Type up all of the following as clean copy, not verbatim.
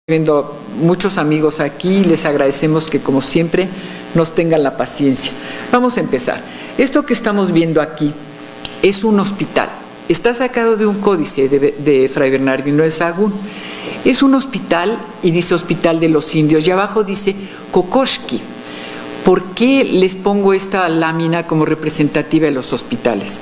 Viendo muchos amigos aquí, les agradecemos que como siempre nos tengan la paciencia. Vamos a empezar. Esto que estamos viendo aquí es un hospital. Está sacado de un códice de Fray Bernardino de Sahagún. Es un hospital y dice Hospital de los Indios y abajo dice Kokoshki. ¿Por qué les pongo esta lámina como representativa de los hospitales?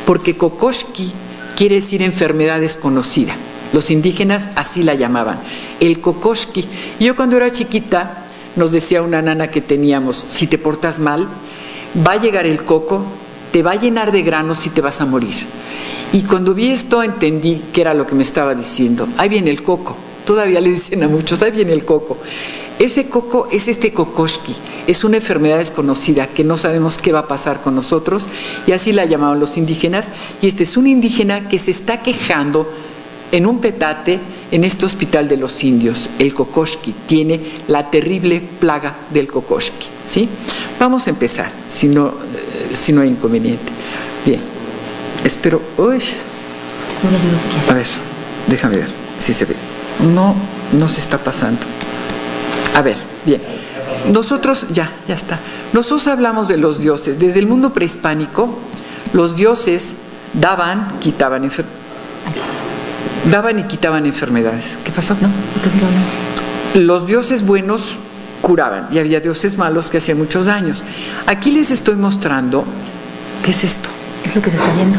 Porque Kokoshki quiere decir enfermedad desconocida. Los indígenas así la llamaban, el Kokoshki. Yo cuando era chiquita nos decía una nana que teníamos, si te portas mal, va a llegar el coco, te va a llenar de granos y te vas a morir. Y cuando vi esto entendí que era lo que me estaba diciendo. Ahí viene el coco, todavía le dicen a muchos, ahí viene el coco. Ese coco es este Kokoshki, es una enfermedad desconocida que no sabemos qué va a pasar con nosotros y así la llamaban los indígenas. Y este es un indígena que se está quejando en un petate en este hospital de los indios. El Kokoshki tiene la terrible plaga del Kokoshki, ¿sí? Vamos a empezar, si no hay inconveniente. Bien, espero. Uy. A ver, déjame ver si se ve. No se está pasando. A ver, bien. Nosotros, ya está. Nosotros hablamos de los dioses. Desde el mundo prehispánico, los dioses daban y quitaban enfermedades. ¿Qué pasó? ¿No? Los dioses buenos curaban y había dioses malos que hacían muchos daños. Aquí les estoy mostrando, ¿qué es esto? Es lo que se está viendo.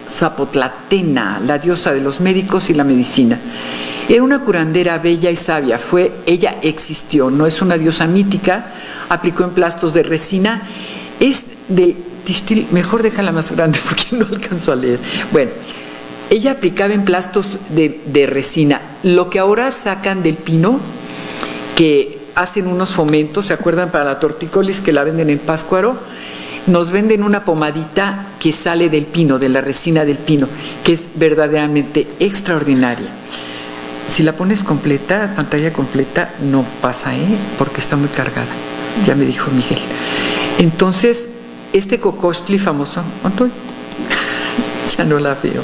Zapotlatena, la diosa de los médicos y la medicina. Era una curandera bella y sabia. Ella existió, no es una diosa mítica, aplicó emplastos de resina. Es del tistil, mejor déjala más grande porque no alcanzo a leer. Bueno, ella aplicaba emplastos de resina, lo que ahora sacan del pino, que hacen unos fomentos, ¿se acuerdan? Para la tortícolis que la venden en Pátzcuaro, nos venden una pomadita que sale del pino, de la resina del pino, que es verdaderamente extraordinaria. Si la pones completa, pantalla completa, no pasa, porque está muy cargada, ya me dijo Miguel. Entonces, este Kokoshki famoso, ¿cuánto? Ya no la veo.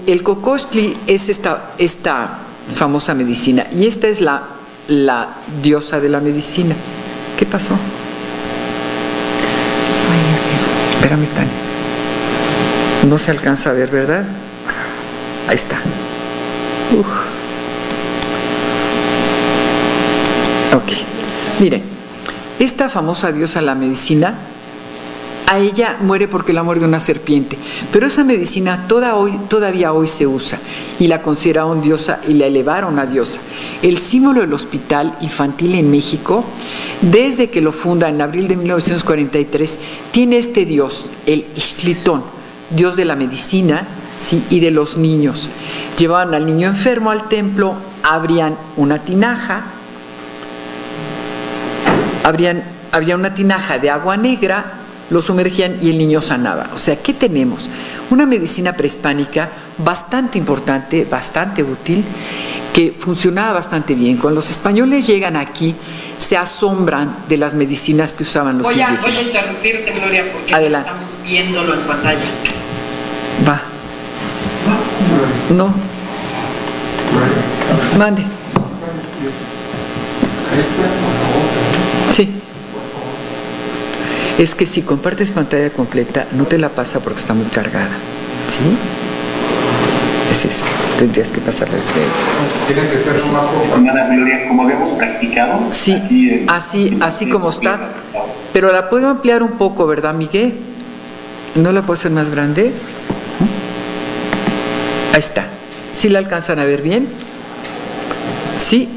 El Kokoshki es esta famosa medicina y esta es la diosa de la medicina. ¿Qué pasó? Espérame, Tania. No se alcanza a ver, ¿verdad? Ahí está. Ok. Miren, esta famosa diosa de la medicina, a ella muere porque la muerde una serpiente, pero esa medicina todavía hoy se usa y la consideraron diosa y la elevaron a diosa. El símbolo del hospital infantil en México, desde que lo funda en abril de 1943, tiene este dios, el Ixtlitón, dios de la medicina, ¿sí? Y de los niños. Llevaban al niño enfermo al templo, abrían una tinaja, había una tinaja de agua negra, lo sumergían y el niño sanaba. O sea, ¿qué tenemos? Una medicina prehispánica bastante importante, bastante útil, que funcionaba bastante bien. Cuando los españoles llegan aquí, se asombran de las medicinas que usaban los indígenas. Voy a interrumpirte, Gloria, porque adelante. Estamos viéndolo en pantalla. Va. No. Mande. Sí. Es que si compartes pantalla completa, no te la pasa porque está muy cargada. ¿Sí? Es eso. Tendrías que pasarla desde ahí. Tiene que ser más Hermana Gloria, como habíamos practicado. Sí, así como está. Pero la puedo ampliar un poco, ¿verdad, Miguel? ¿No la puedo hacer más grande? Ahí está. ¿Sí la alcanzan a ver bien? ¿Sí?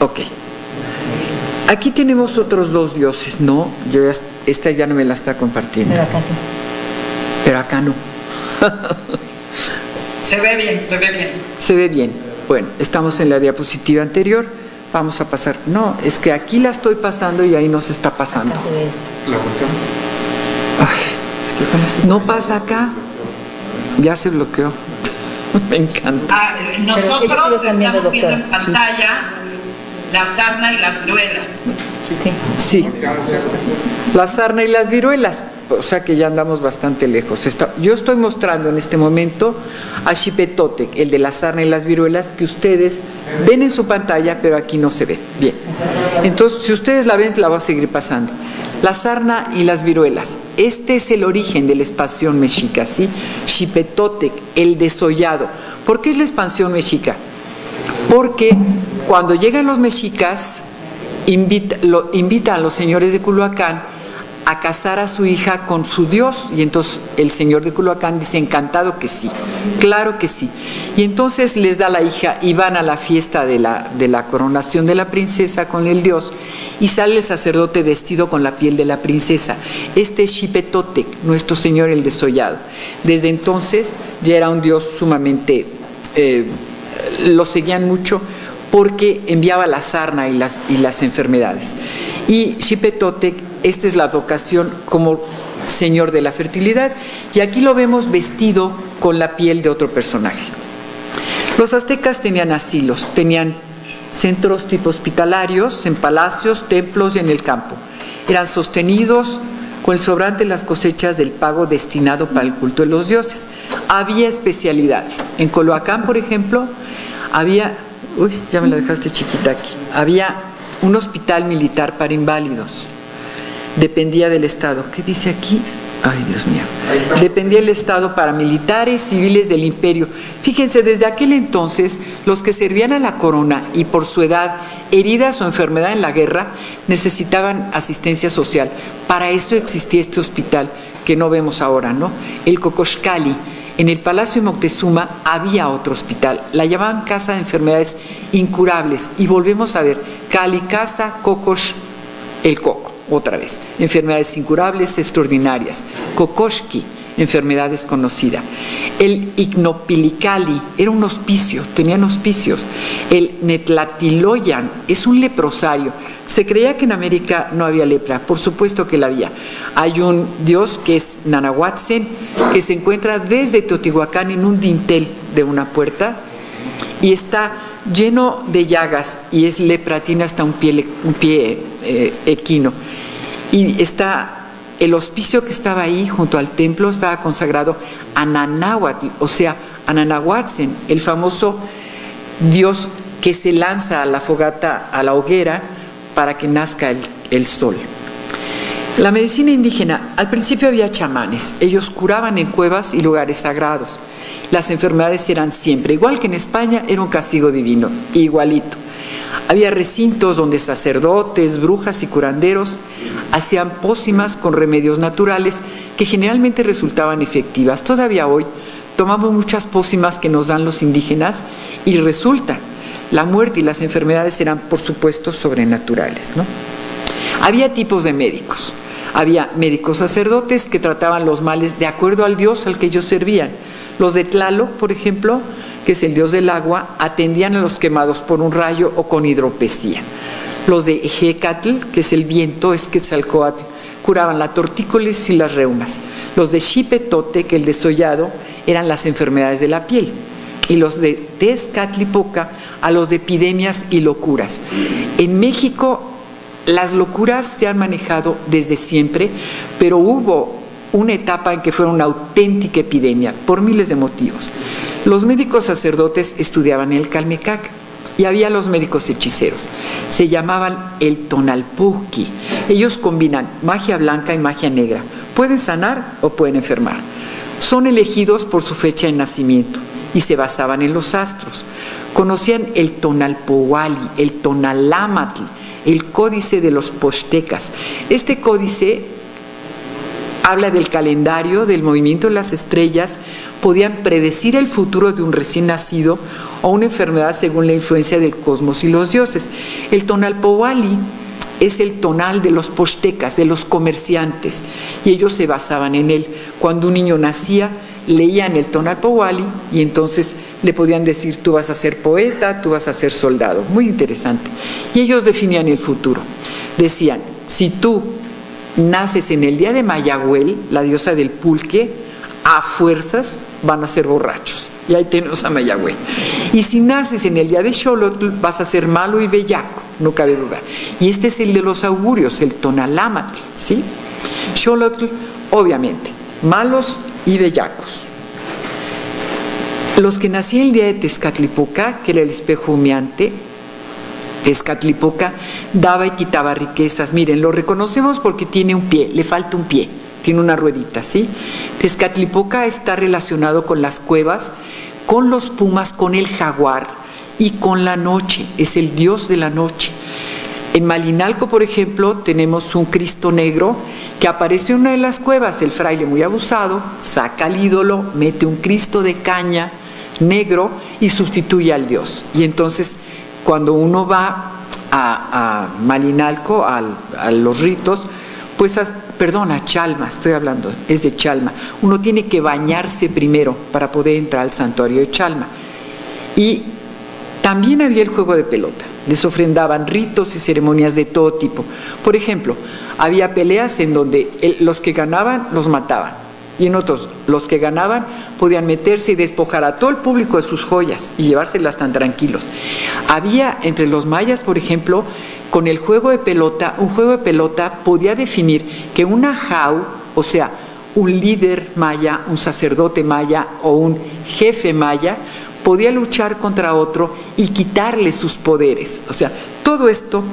Ok. Aquí tenemos otros dos dioses, ¿no? Esta ya no me la está compartiendo. Pero acá sí. Pero acá no. Se ve bien. Se ve bien. Bueno, estamos en la diapositiva anterior. Vamos a pasar. No, es que aquí la estoy pasando y ahí no se está pasando. Acá se ve esto. la cuestión. Ay, es que no pasa acá. Ya se bloqueó. Me encanta. Nosotros estamos viendo en pantalla la sarna y las viruelas. Sí. La sarna y las viruelas. o sea que ya andamos bastante lejos. Yo estoy mostrando en este momento a Xipetotec, el de la sarna y las viruelas, que ustedes ven en su pantalla, pero aquí no se ve. Bien, entonces si ustedes la ven, la voy a seguir pasando. La sarna y las viruelas, este es el origen de la expansión mexica, ¿sí? Xipetotec, el desollado. ¿Por qué es la expansión mexica? Porque cuando llegan los mexicas, invitan a los señores de Culhuacán a casar a su hija con su dios, y entonces el señor de Culhuacán dice encantado que sí, claro que sí, y entonces les da la hija y van a la fiesta de la coronación de la princesa con el dios, y sale el sacerdote vestido con la piel de la princesa. Este es Xipetotec, nuestro señor el desollado. Desde entonces ya era un dios sumamente, lo seguían mucho porque enviaba la sarna y las enfermedades. Y Xipetotec, esta es la vocación como señor de la fertilidad, y aquí lo vemos vestido con la piel de otro personaje. Los aztecas tenían asilos, tenían centros tipo hospitalarios, en palacios, templos y en el campo. Eran sostenidos con el sobrante de las cosechas del pago destinado para el culto de los dioses. Había especialidades. En Culhuacán, por ejemplo, había... Uy, ya me la dejaste chiquita aquí. Había un hospital militar para inválidos. Dependía del Estado. ¿Qué dice aquí? Ay, Dios mío. Dependía del Estado para militares, civiles del imperio. Fíjense, desde aquel entonces, los que servían a la corona y por su edad, heridas o enfermedad en la guerra, necesitaban asistencia social. Para eso existía este hospital que no vemos ahora, ¿no? El Cocoxcali. En el Palacio de Moctezuma había otro hospital, la llamaban Casa de Enfermedades Incurables, y volvemos a ver, Cali, Casa, Cocox, el coco, otra vez, enfermedades incurables extraordinarias, Cocoxqui, enfermedad desconocida. El Ignopilicali era un hospicio, tenían hospicios. El Netlatiloyan es un leprosario. Se creía que en América no había lepra, por supuesto que la había. Hay un dios que es Nanahuatzin, que se encuentra desde Teotihuacán en un dintel de una puerta y está lleno de llagas y es lepra, tiene hasta un pie equino. Y está... El hospicio que estaba ahí, junto al templo, estaba consagrado a Nanáhuatl, o sea, a Nanahuatzin, el famoso dios que se lanza a la fogata, a la hoguera, para que nazca el sol. La medicina indígena, al principio había chamanes, ellos curaban en cuevas y lugares sagrados. Las enfermedades eran siempre, igual que en España, era un castigo divino, igualito. Había recintos donde sacerdotes, brujas y curanderos hacían pócimas con remedios naturales que generalmente resultaban efectivas. Todavía hoy tomamos muchas pócimas que nos dan los indígenas y resulta. La muerte y las enfermedades eran, por supuesto, sobrenaturales, ¿no? Había tipos de médicos. Había médicos sacerdotes que trataban los males de acuerdo al dios al que ellos servían. Los de Tlaloc, por ejemplo, que es el dios del agua, atendían a los quemados por un rayo o con hidropesía. Los de Ejecatl, que es el viento, es Quetzalcóatl, curaban la tortícolis y las reumas. Los de Xipetotec, el desollado, eran las enfermedades de la piel. Y los de Tezcatlipoca, a los de epidemias y locuras. En México, las locuras se han manejado desde siempre, pero hubo una etapa en que fue una auténtica epidemia, por miles de motivos. Los médicos sacerdotes estudiaban el Calmecac y había los médicos hechiceros. Se llamaban el Tonalpujqui. Ellos combinan magia blanca y magia negra. Pueden sanar o pueden enfermar. Son elegidos por su fecha de nacimiento y se basaban en los astros. Conocían el Tonalpohualli, el Tonalámatl, el códice de los Pochtecas. Este códice habla del calendario, del movimiento de las estrellas, podían predecir el futuro de un recién nacido o una enfermedad según la influencia del cosmos y los dioses. El Tonalpohualli es el tonal de los pochtecas, de los comerciantes, y ellos se basaban en él. Cuando un niño nacía, leían el Tonalpohualli y entonces le podían decir, tú vas a ser poeta, tú vas a ser soldado. Muy interesante. Y ellos definían el futuro. Decían, si tú naces en el día de Mayagüel, la diosa del pulque, a fuerzas van a ser borrachos. Y ahí tenemos a Mayagüel. Y si naces en el día de Xolotl, vas a ser malo y bellaco, no cabe duda. Y este es el de los augurios, el Tonalámatl, ¿sí? Xolotl obviamente, malos y bellacos. Los que nacían el día de Tezcatlipoca, que era el espejo humeante, Tezcatlipoca daba y quitaba riquezas. Miren, lo reconocemos porque tiene un pie, le falta un pie, tiene una ruedita, ¿sí? Tezcatlipoca está relacionado con las cuevas, con los pumas, con el jaguar y con la noche, es el dios de la noche. En Malinalco, por ejemplo, tenemos un Cristo negro que aparece en una de las cuevas. El fraile, muy abusado, saca al ídolo, mete un Cristo de caña negro y sustituye al dios. Y entonces, cuando uno va a Malinalco, a los ritos, pues, a Chalma, estoy hablando, es de Chalma. Uno tiene que bañarse primero para poder entrar al santuario de Chalma. Y también había el juego de pelota. Les ofrendaban ritos y ceremonias de todo tipo. Por ejemplo, había peleas en donde los que ganaban los mataban, y en otros, los que ganaban podían meterse y despojar a todo el público de sus joyas y llevárselas tan tranquilos. Había entre los mayas, por ejemplo, con el juego de pelota, un juego de pelota podía definir que una jau, o sea, un líder maya, un sacerdote maya o un jefe maya, podía luchar contra otro y quitarle sus poderes. O sea, todo esto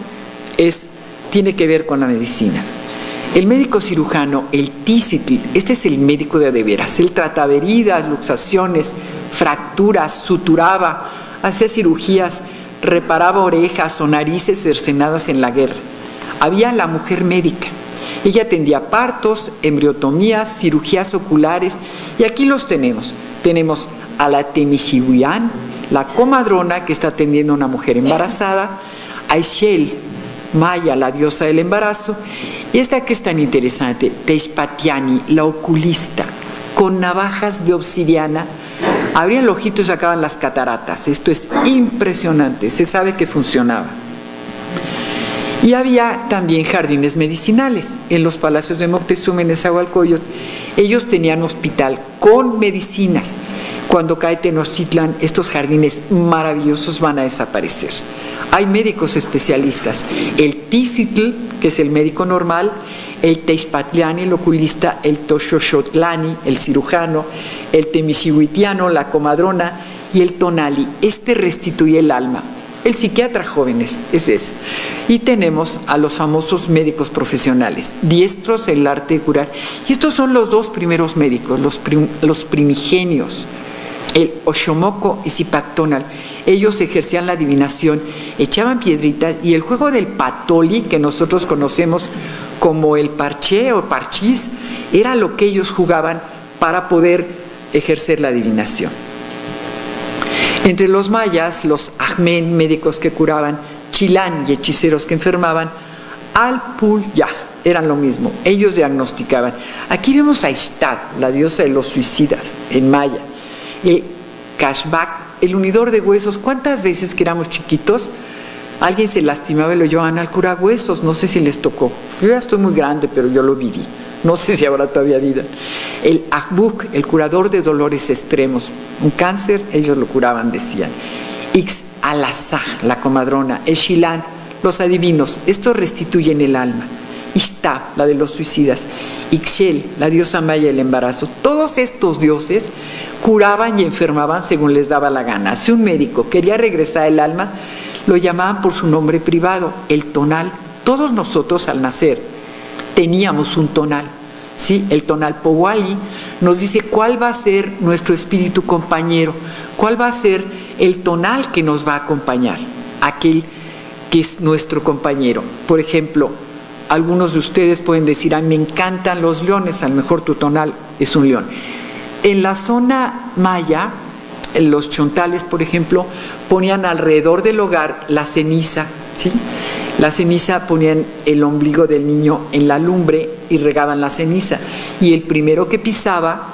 tiene que ver con la medicina. El médico cirujano, el Tícitl, este es el médico de veras. Él trataba heridas, luxaciones, fracturas, suturaba, hacía cirugías, reparaba orejas o narices cercenadas en la guerra. Había la mujer médica. Ella atendía partos, embriotomías, cirugías oculares, y aquí los tenemos. Tenemos a la Temixhihuián, la comadrona que está atendiendo a una mujer embarazada, a Ixchel, maya, la diosa del embarazo, y esta que es tan interesante, Teixpatiani, la oculista, con navajas de obsidiana, abrían el ojito y sacaban las cataratas. Esto es impresionante, se sabe que funcionaba. Y había también jardines medicinales. En los palacios de Moctezuma, en Nezahualcóyotl, ellos tenían hospital con medicinas. Cuando cae Tenochtitlan, estos jardines maravillosos van a desaparecer. Hay médicos especialistas. El Tícitl, que es el médico normal, el Teixpatliani, el oculista, el Toxoxotlani, el cirujano, el Temixhihuitiano, la comadrona, y el Tonali. Este restituye el alma. El psiquiatra, jóvenes, es ese. Y tenemos a los famosos médicos profesionales, diestros en el arte de curar. Y estos son los dos primeros médicos, los primigenios, el Oxomoco y Zipactonal. Ellos ejercían la adivinación, echaban piedritas, y el juego del patoli, que nosotros conocemos como el parché o parchís, era lo que ellos jugaban para poder ejercer la adivinación. Entre los mayas, los ajmen, médicos que curaban, chilán y hechiceros que enfermaban, alpul-ya, eran lo mismo, ellos diagnosticaban. Aquí vemos a Ixtab, la diosa de los suicidas, en maya. El Kashbak, el unidor de huesos. ¿Cuántas veces que éramos chiquitos alguien se lastimaba y lo llevaban al curahuesos? No sé si les tocó. Yo ya estoy muy grande, pero yo lo viví. No sé si ahora todavía vida. El Akbuk, el curador de dolores extremos. Un cáncer, ellos lo curaban, decían. Ix Alazah, la comadrona. El Shilán, los adivinos. Estos restituyen el alma. Ixtab, la de los suicidas. Ixchel, la diosa maya del embarazo. Todos estos dioses curaban y enfermaban según les daba la gana. Si un médico quería regresar el alma, lo llamaban por su nombre privado, el tonal. Todos nosotros al nacer teníamos un tonal, ¿sí? El tonal Powali nos dice cuál va a ser nuestro espíritu compañero, cuál va a ser el tonal que nos va a acompañar, aquel que es nuestro compañero. Por ejemplo, algunos de ustedes pueden decir, me encantan los leones, a lo mejor tu tonal es un león. En la zona maya, los chontales, por ejemplo, ponían alrededor del hogar la ceniza, ¿sí? La ceniza, ponían el ombligo del niño en la lumbre y regaban la ceniza. Y el primero que pisaba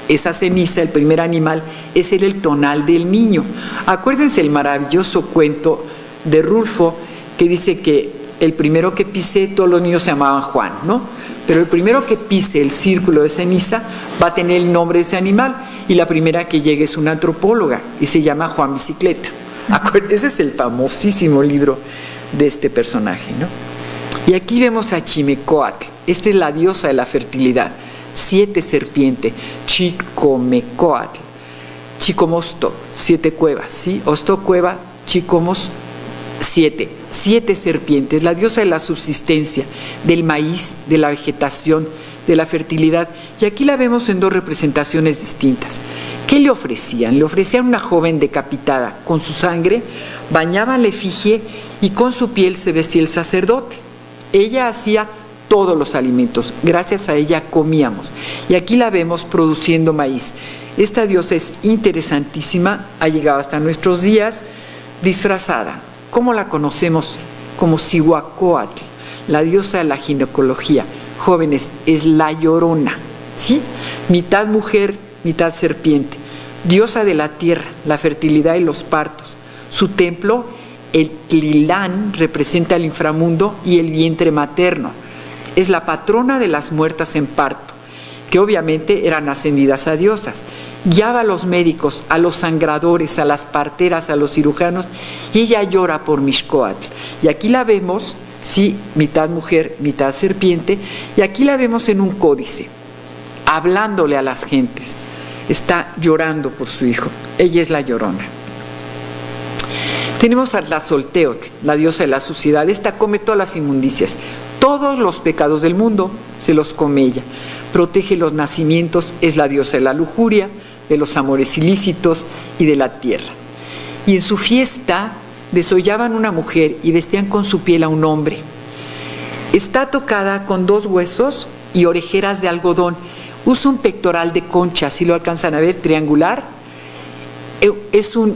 esa ceniza, el primer animal, ese era el tonal del niño. Acuérdense el maravilloso cuento de Rulfo que dice que el primero que pise, todos los niños se llamaban Juan, ¿no? Pero el primero que pise el círculo de ceniza va a tener el nombre de ese animal, y la primera que llegue es una antropóloga y se llama Juan Bicicleta. Ese es el famosísimo libro de este personaje, ¿no? Y aquí vemos a Chimecoatl. Esta es la diosa de la fertilidad. 7 serpientes, Chicomecoatl, Chicomosto, 7 cuevas, ¿sí? Osto cueva, Chicomos, 7 serpientes, la diosa de la subsistencia, del maíz, de la vegetación, de la fertilidad. Y aquí la vemos en 2 representaciones distintas. ¿Qué le ofrecían? Le ofrecían una joven decapitada. Con su sangre bañaban la efigie y con su piel se vestía el sacerdote. Ella hacía todos los alimentos. Gracias a ella comíamos. Y aquí la vemos produciendo maíz. Esta diosa es interesantísima. Ha llegado hasta nuestros días disfrazada. ¿Cómo la conocemos? Como Cihuacóatl, la diosa de la ginecología. Jóvenes, es la Llorona, ¿sí? Mitad mujer, mitad serpiente, diosa de la tierra, la fertilidad y los partos. Su templo, el Tlilán, representa el inframundo y el vientre materno. Es la patrona de las muertas en parto, que obviamente eran ascendidas a diosas. Guiaba a los médicos, a los sangradores, a las parteras, a los cirujanos, y ella llora por Mixcoatl. Y aquí la vemos, sí, mitad mujer, mitad serpiente, y aquí la vemos en un códice, hablándole a las gentes. Está llorando por su hijo. Ella es la Llorona. Tenemos a Tlazolteotl, la diosa de la suciedad. Esta come todas las inmundicias. Todos los pecados del mundo se los come ella. Protege los nacimientos, es la diosa de la lujuria, de los amores ilícitos y de la tierra. Y en su fiesta desollaban una mujer y vestían con su piel a un hombre. Está tocada con 2 huesos y orejeras de algodón. Usa un pectoral de concha, si lo alcanzan a ver, triangular. Es un,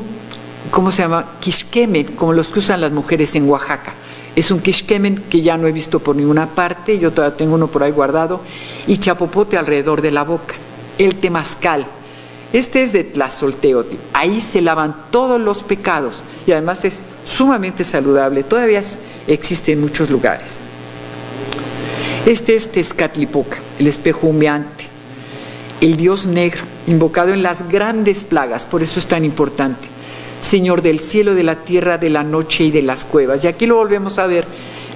¿cómo se llama? Quixquemen, como los que usan las mujeres en Oaxaca. Es un quixquemen que ya no he visto por ninguna parte, yo todavía tengo uno por ahí guardado, y chapopote alrededor de la boca. El temazcal, este es de Tlazolteotl, ahí se lavan todos los pecados y además es sumamente saludable, todavía existe en muchos lugares. Este es Tezcatlipoca, el espejo humeante, el dios negro, invocado en las grandes plagas, por eso es tan importante. Señor del cielo, de la tierra, de la noche y de las cuevas. Y aquí lo volvemos a ver,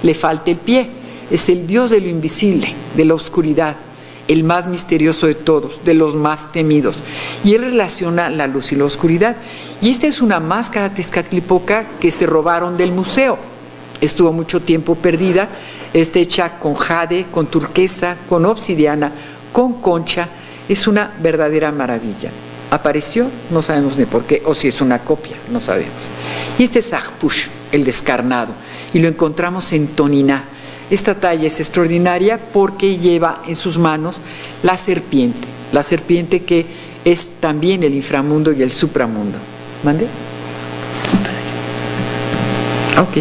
le falta el pie. Es el Dios de lo invisible, de la oscuridad, el más misterioso de todos, de los más temidos. Y él relaciona la luz y la oscuridad. Y esta es una máscara Tezcatlipoca que se robaron del museo. Estuvo mucho tiempo perdida. Está hecha con jade, con turquesa, con obsidiana, con concha. Es una verdadera maravilla. Apareció, no sabemos ni por qué, o si es una copia, no sabemos. Y este es Ajpush, el descarnado, y lo encontramos en Toniná. Esta talla es extraordinaria porque lleva en sus manos la serpiente que es también el inframundo y el supramundo. ¿Mande? Ok.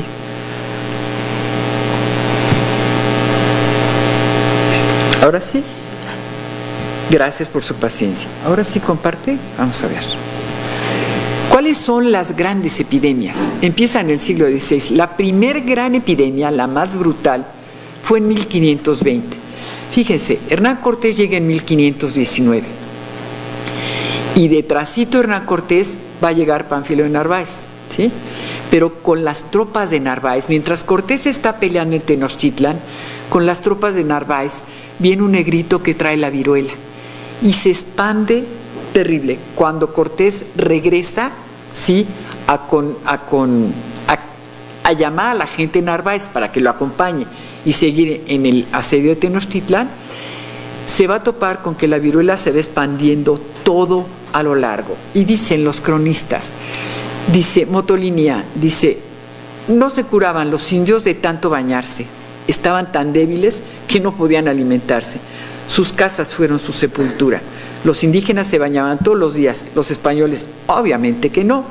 Ahora sí. Gracias por su paciencia. Ahora sí comparte. Vamos a ver. ¿Cuáles son las grandes epidemias? Empieza en el siglo XVI. La primer gran epidemia, la más brutal, fue en 1520. Fíjense, Hernán Cortés llega en 1519. Y detrásito de Hernán Cortés va a llegar Pánfilo de Narváez, ¿sí? Pero con las tropas de Narváez, mientras Cortés está peleando en Tenochtitlan, con las tropas de Narváez viene un negrito que trae la viruela. Y se expande terrible. Cuando Cortés regresa, ¿sí?, a llamar a la gente de Narváez para que lo acompañe y seguir en el asedio de Tenochtitlan, se va a topar con que la viruela se va expandiendo todo a lo largo. Y dicen los cronistas, dice Motolinia, dice, no se curaban los indios de tanto bañarse, estaban tan débiles que no podían alimentarse. Sus casas fueron su sepultura. Los indígenas se bañaban todos los días, los españoles obviamente que no.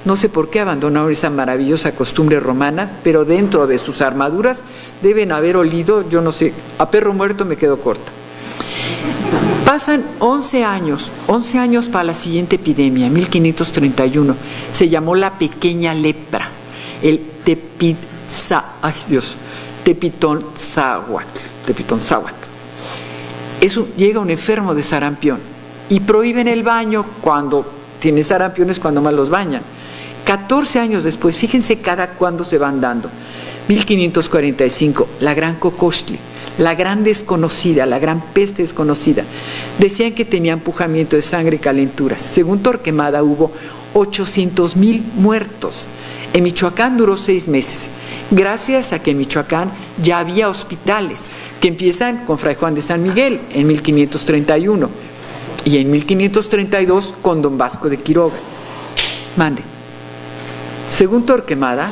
No sé por qué abandonaron esa maravillosa costumbre romana, pero dentro de sus armaduras deben haber olido, yo no sé, a perro muerto me quedo corta. Pasan 11 años para la siguiente epidemia, 1531. Se llamó la pequeña lepra, el Tepitonzáhuatl. Llega un enfermo de sarampión y prohíben el baño cuando tienen sarampiones, cuando más los bañan. 14 años después, fíjense cada cuándo se van dando. 1545, la gran Cocoxtli, la gran desconocida, la gran peste desconocida. Decían que tenía empujamiento de sangre y calenturas. Según Torquemada hubo 800,000 muertos. En Michoacán duró 6 meses, gracias a que en Michoacán ya había hospitales, que empiezan con Fray Juan de San Miguel en 1531 y en 1532 con Don Vasco de Quiroga. Mande. Según Torquemada,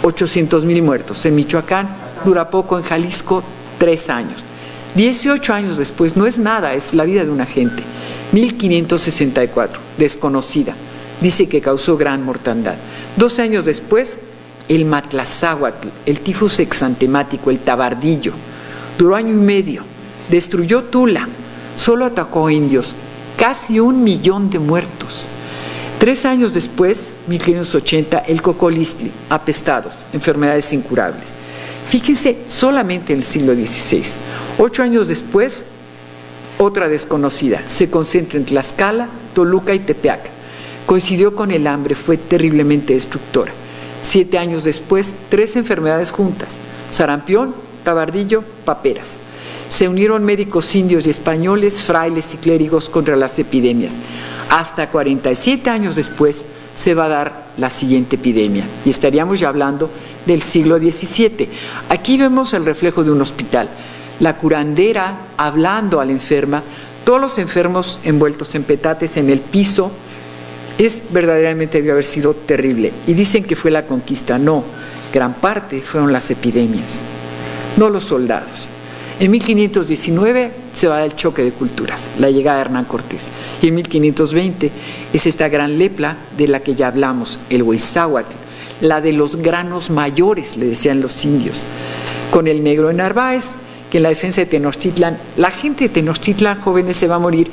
800,000 muertos. En Michoacán dura poco, en Jalisco 3 años. 18 años después, no es nada, es la vida de una gente. 1564, desconocida. Dice que causó gran mortandad. 12 años después, el Matlazáhuatl, el tifus exantemático, el tabardillo. Duró 1 año y medio. Destruyó Tula. Solo atacó a indios. Casi 1 millón de muertos. 3 años después, 1580, el cocolistli, apestados, enfermedades incurables. Fíjense, solamente en el siglo XVI. 8 años después, otra desconocida. Se concentra en Tlaxcala, Toluca y Tepeaca. Coincidió con el hambre, fue terriblemente destructora. 7 años después, 3 enfermedades juntas: sarampión, tabardillo, paperas. Se unieron médicos indios y españoles, frailes y clérigos contra las epidemias. Hasta 47 años después se va a dar la siguiente epidemia, y estaríamos ya hablando del siglo XVII. Aquí vemos el reflejo de un hospital. La curandera hablando a la enferma, todos los enfermos envueltos en petates en el piso. Verdaderamente debió haber sido terrible. Y dicen que fue la conquista. No, gran parte fueron las epidemias, no los soldados. En 1519 se va a dar el choque de culturas, la llegada de Hernán Cortés. Y en 1520 es esta gran lepra de la que ya hablamos, el Huizáhuatl, la de los granos mayores, le decían los indios. Con el negro de Narváez, que en la defensa de Tenochtitlan, la gente de Tenochtitlan, jóvenes, se va a morir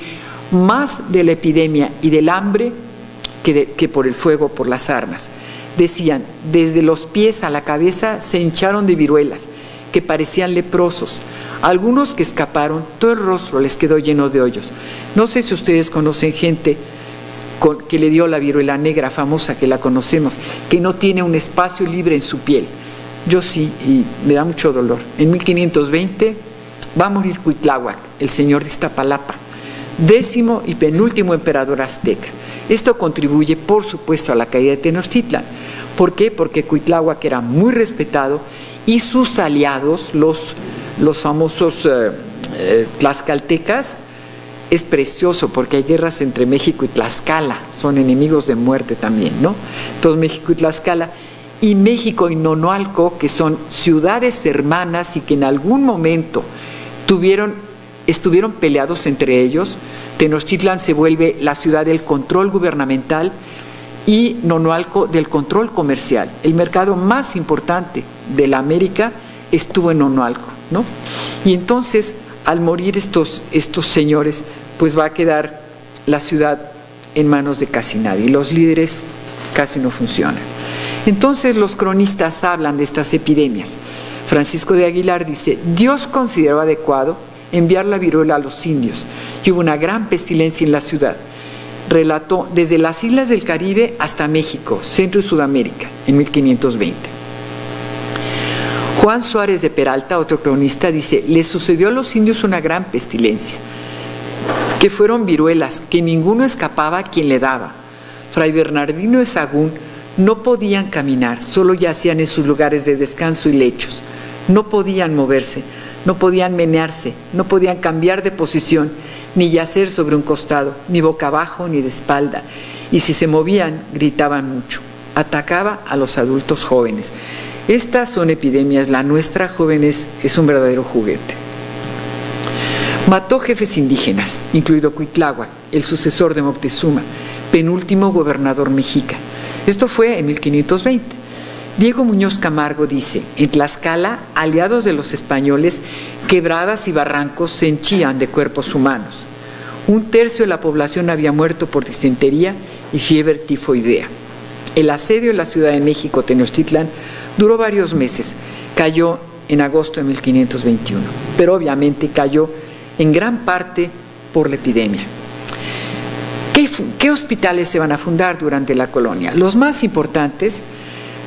más de la epidemia y del hambre que por el fuego, por las armas. Decían, desde los pies a la cabeza se hincharon de viruelas, que parecían leprosos. Algunos que escaparon, todo el rostro les quedó lleno de hoyos. No sé si ustedes conocen gente que le dio la viruela negra famosa, que la conocemos, que no tiene un espacio libre en su piel. Yo sí, y me da mucho dolor. En 1520 va a morir Cuitláhuac, el señor de Iztapalapa, 10º y penúltimo emperador azteca. Esto contribuye, por supuesto, a la caída de Tenochtitlan. ¿Por qué? Porque Cuitláhuac era muy respetado y sus aliados, los famosos tlaxcaltecas, es precioso porque hay guerras entre México y Tlaxcala, son enemigos de muerte también, ¿no? Entonces México y Tlaxcala, y México y Nonoalco, que son ciudades hermanas y que en algún momento estuvieron peleados entre ellos. Tenochtitlan se vuelve la ciudad del control gubernamental y Nonoalco del control comercial. El mercado más importante de la América estuvo en Nonoalco, ¿no? Y entonces, al morir estos señores, pues va a quedar la ciudad en manos de casi nadie. Los líderes casi no funcionan. Entonces los cronistas hablan de estas epidemias. Francisco de Aguilar dice, Dios consideró adecuado enviar la viruela a los indios y hubo una gran pestilencia en la ciudad. Relató desde las islas del Caribe hasta México, Centro y Sudamérica, en 1520. Juan Suárez de Peralta, otro cronista, dice, le sucedió a los indios una gran pestilencia, que fueron viruelas, que ninguno escapaba a quien le daba. Fray Bernardino de Sahagún no podían caminar, solo yacían en sus lugares de descanso y lechos. No podían moverse, no podían menearse, no podían cambiar de posición, ni yacer sobre un costado, ni boca abajo, ni de espalda. Y si se movían, gritaban mucho. Atacaba a los adultos jóvenes. Estas son epidemias, la nuestra, jóvenes, es un verdadero juguete. Mató jefes indígenas, incluido Cuitláhuac, el sucesor de Moctezuma, penúltimo gobernador mexica. Esto fue en 1520. Diego Muñoz Camargo dice, en Tlaxcala, aliados de los españoles, quebradas y barrancos se henchían de cuerpos humanos. 1/3 de la población había muerto por disentería y fiebre tifoidea. El asedio de la Ciudad de México, Tenochtitlan, duró varios meses. Cayó en agosto de 1521, pero obviamente cayó en gran parte por la epidemia. ¿Qué hospitales se van a fundar durante la colonia? Los más importantes,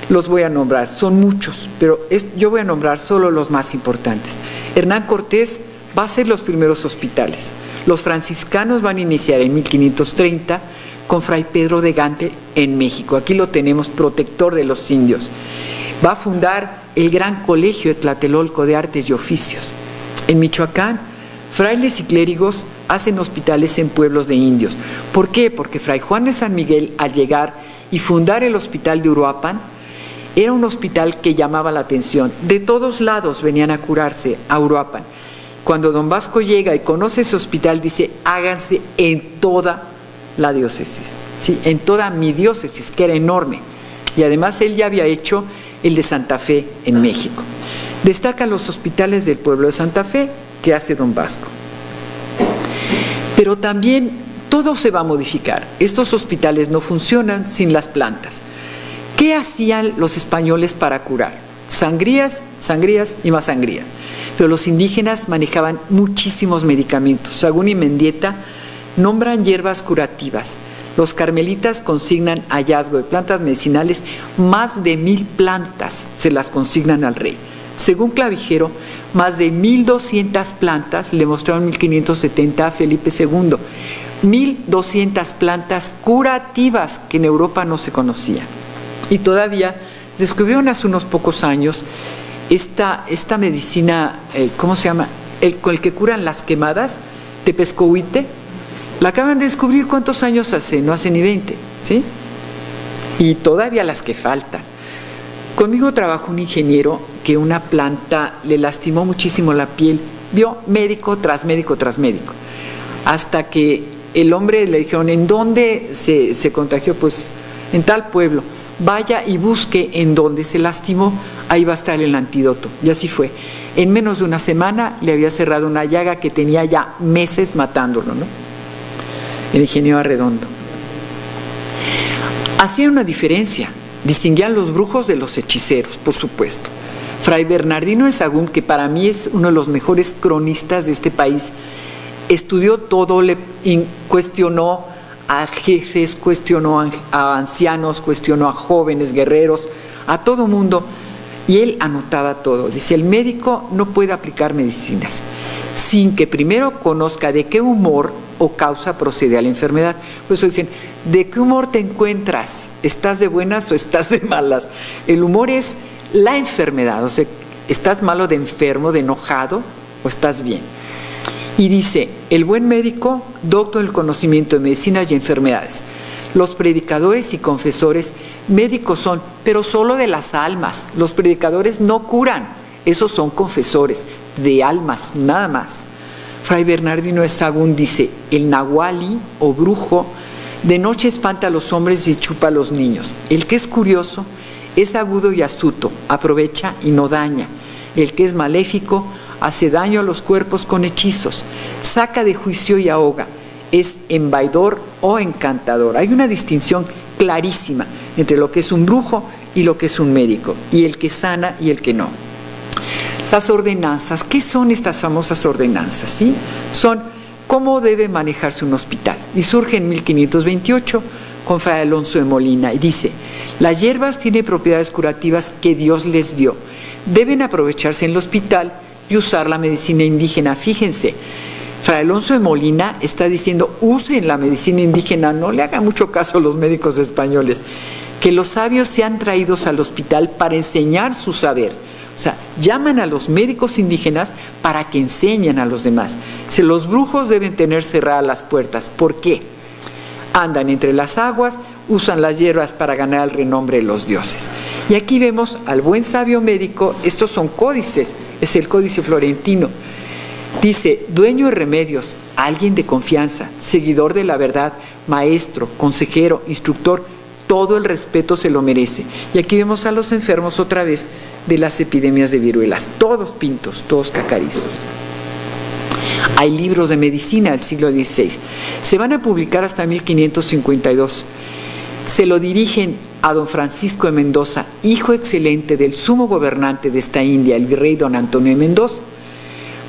Los voy a nombrar, son muchos, pero yo voy a nombrar solo los más importantes. Hernán Cortés va a hacer los primeros hospitales. Los franciscanos van a iniciar en 1530 con Fray Pedro de Gante en México. Aquí lo tenemos, protector de los indios. Va a fundar el gran colegio de Tlatelolco de Artes y Oficios. En Michoacán, frailes y clérigos hacen hospitales en pueblos de indios. ¿Por qué? Porque Fray Juan de San Miguel, al llegar y fundar el hospital de Uruapan, era un hospital que llamaba la atención. De todos lados venían a curarse a Uruapan. Cuando don Vasco llega y conoce ese hospital, dice, háganse en toda la diócesis, ¿sí? En toda mi diócesis, que era enorme. Y además él ya había hecho el de Santa Fe en México. Destacan los hospitales del pueblo de Santa Fe que hace don Vasco. Pero también todo se va a modificar. Estos hospitales no funcionan sin las plantas. ¿Qué hacían los españoles para curar? Sangrías, sangrías y más sangrías. Pero los indígenas manejaban muchísimos medicamentos. Sagún y Mendieta nombran hierbas curativas. Los carmelitas consignan hallazgo de plantas medicinales, más de 1000 plantas se las consignan al rey. Según Clavijero, más de 1200 plantas le mostraron en 1570 a Felipe II. 1200 plantas curativas que en Europa no se conocían. Y todavía descubrieron hace unos pocos años esta medicina, ¿cómo se llama? Con el que curan las quemadas, tepescohuite. La acaban de descubrir, ¿cuántos años hace? No hace ni 20, ¿sí? Y todavía las que faltan. Conmigo trabajó un ingeniero que una planta le lastimó muchísimo la piel. Vio médico tras médico tras médico. Hasta que el hombre le dijeron, ¿en dónde se contagió? Pues en tal pueblo. Vaya y busque en dónde se lastimó, ahí va a estar el antídoto. Y así fue. En menos de una semana le había cerrado una llaga que tenía ya meses matándolo, ¿no? El ingeniero Arredondo. Hacía una diferencia, distinguían los brujos de los hechiceros, por supuesto. Fray Bernardino de Sahagún, que para mí es uno de los mejores cronistas de este país, estudió todo, cuestionó a jefes, cuestionó a ancianos, cuestionó a jóvenes, guerreros, a todo mundo, y él anotaba todo. Dice, el médico no puede aplicar medicinas sin que primero conozca de qué humor o causa procede a la enfermedad. Por eso dicen, ¿de qué humor te encuentras? ¿Estás de buenas o estás de malas? El humor es la enfermedad, o sea, ¿estás malo de enfermo, de enojado o estás bien? Y dice, el buen médico docta el conocimiento de medicinas y enfermedades. Los predicadores y confesores médicos son, pero solo de las almas. Los predicadores no curan, esos son confesores de almas, nada más. Fray Bernardino de Sahagún dice, el nahuali o brujo de noche espanta a los hombres y chupa a los niños. El que es curioso es agudo y astuto, aprovecha y no daña. El que es maléfico hace daño a los cuerpos con hechizos, saca de juicio y ahoga, es embaidor o encantador. Hay una distinción clarísima entre lo que es un brujo y lo que es un médico, y el que sana y el que no. Las ordenanzas, ¿qué son estas famosas ordenanzas? ¿Sí? Son cómo debe manejarse un hospital. Y surge en 1528 con Fray Alonso de Molina y dice, las hierbas tienen propiedades curativas que Dios les dio. Deben aprovecharse en el hospital y usar la medicina indígena. Fíjense, Fray Alonso de Molina está diciendo, usen la medicina indígena, no le hagan mucho caso a los médicos españoles, que los sabios sean traídos al hospital para enseñar su saber. O sea, llaman a los médicos indígenas para que enseñen a los demás. Los brujos deben tener cerradas las puertas. ¿Por qué? Andan entre las aguas, usan las hierbas para ganar el renombre de los dioses. Y aquí vemos al buen sabio médico, estos son códices, es el códice florentino. Dice, dueño de remedios, alguien de confianza, seguidor de la verdad, maestro, consejero, instructor, todo el respeto se lo merece. Y aquí vemos a los enfermos otra vez de las epidemias de viruelas, todos pintos, todos cacarizos. Hay libros de medicina del siglo XVI, se van a publicar hasta 1552. Se lo dirigen a don Francisco de Mendoza, hijo excelente del sumo gobernante de esta India, el virrey don Antonio de Mendoza.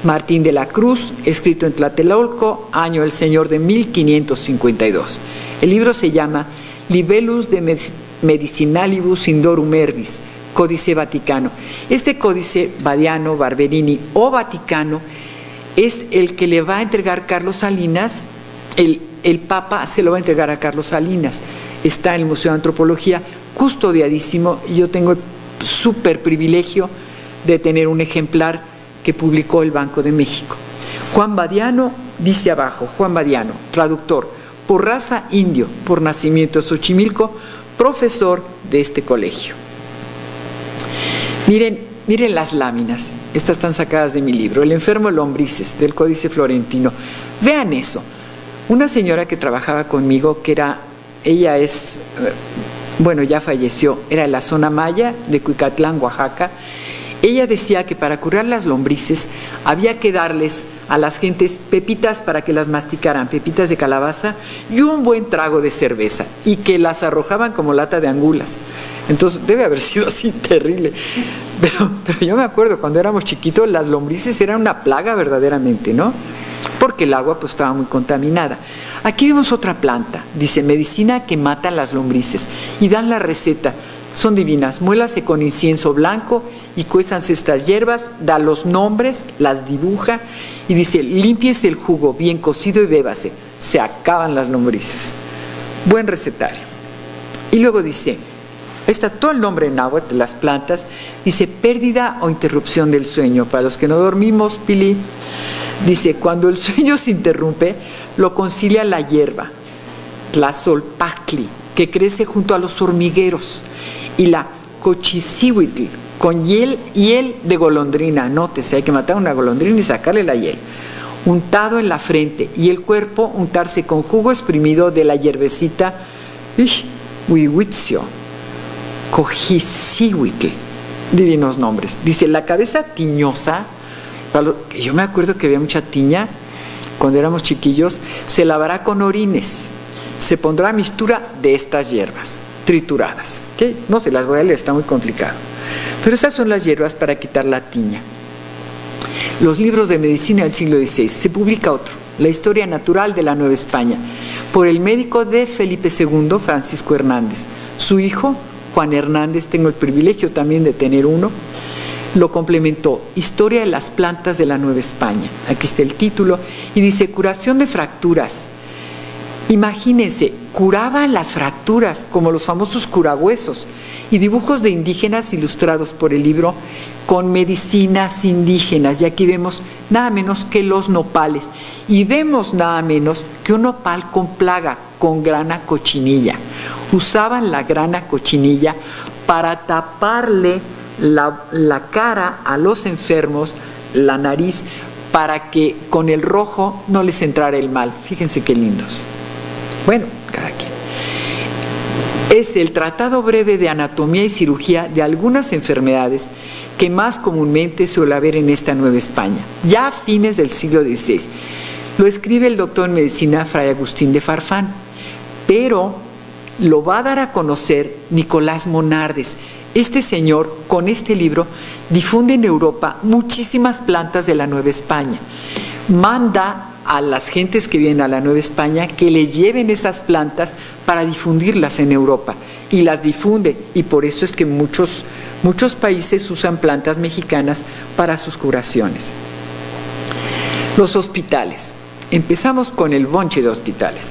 Martín de la Cruz, escrito en Tlatelolco, año del Señor de 1552. El libro se llama Libellus de Medicinalibus Indorum Herbis, Códice Vaticano. Este Códice Badiano, Barberini o Vaticano es el que le va a entregar Carlos Salinas, el Papa se lo va a entregar a Carlos Salinas. Está en el Museo de Antropología, custodiadísimo, y yo tengo el súper privilegio de tener un ejemplar que publicó el Banco de México. Juan Badiano, dice abajo, Juan Badiano, traductor, por raza indio, por nacimiento Xochimilco, profesor de este colegio. Miren las láminas, estas están sacadas de mi libro, El enfermo de lombrices, del Códice Florentino. Vean eso, una señora que trabajaba conmigo, ella es, bueno, ya falleció, era de la zona maya de Cuicatlán, Oaxaca. Ella decía que para curar las lombrices había que darles a las gentes pepitas para que las masticaran, pepitas de calabaza y un buen trago de cerveza, y que las arrojaban como lata de angulas. Entonces debe haber sido así terrible. Pero yo me acuerdo, cuando éramos chiquitos, las lombrices eran una plaga verdaderamente, ¿no? Porque el agua pues estaba muy contaminada. Aquí vemos otra planta, dice, medicina que mata las lombrices, y dan la receta. Son divinas, muélase con incienso blanco y cuézanse estas hierbas, da los nombres, las dibuja y dice, límpiese el jugo bien cocido y bébase, se acaban las lombrices. Buen recetario. Y luego dice, ahí está todo el nombre en náhuatl de las plantas, dice, pérdida o interrupción del sueño. Para los que no dormimos, Pili, dice, cuando el sueño se interrumpe, lo concilia la hierba, tlazolpactli, que crece junto a los hormigueros, y la cochicihuitl, con hiel de golondrina. Nótese, hay que matar una golondrina y sacarle la hiel. Untado en la frente, y el cuerpo untarse con jugo exprimido de la hierbecita huihuitzio, cojicihuitl. Divinos nombres. Dice, la cabeza tiñosa, yo me acuerdo que había mucha tiña cuando éramos chiquillos, se lavará con orines. Se pondrá mixtura de estas hierbas trituradas, ¿okay? No se las voy a leer, está muy complicado, pero esas son las hierbas para quitar la tiña. Los libros de medicina del siglo XVI. Se publica otro, La historia natural de la Nueva España, por el médico de Felipe II, Francisco Hernández. Su hijo, Juan Hernández, tengo el privilegio también de tener uno, lo complementó, Historia de las plantas de la Nueva España. Aquí está el título, y dice, curación de fracturas. Imagínense, curaban las fracturas como los famosos curahuesos, y dibujos de indígenas ilustrados por el libro con medicinas indígenas. Y aquí vemos nada menos que los nopales, y vemos nada menos que un nopal con plaga, con grana cochinilla. Usaban la grana cochinilla para taparle la cara a los enfermos, la nariz, para que con el rojo no les entrara el mal. Fíjense qué lindos. Bueno, cada quien. Es el tratado breve de anatomía y cirugía de algunas enfermedades que más comúnmente suele haber en esta Nueva España, ya a fines del siglo XVI. Lo escribe el doctor en medicina Fray Agustín de Farfán, pero lo va a dar a conocer Nicolás Monardes. Este señor, con este libro, difunde en Europa muchísimas plantas de la Nueva España. Manda a las gentes que vienen a la Nueva España que le lleven esas plantas para difundirlas en Europa, y las difunde, y por eso es que muchos países usan plantas mexicanas para sus curaciones. Los hospitales. Empezamos con el bonche de hospitales.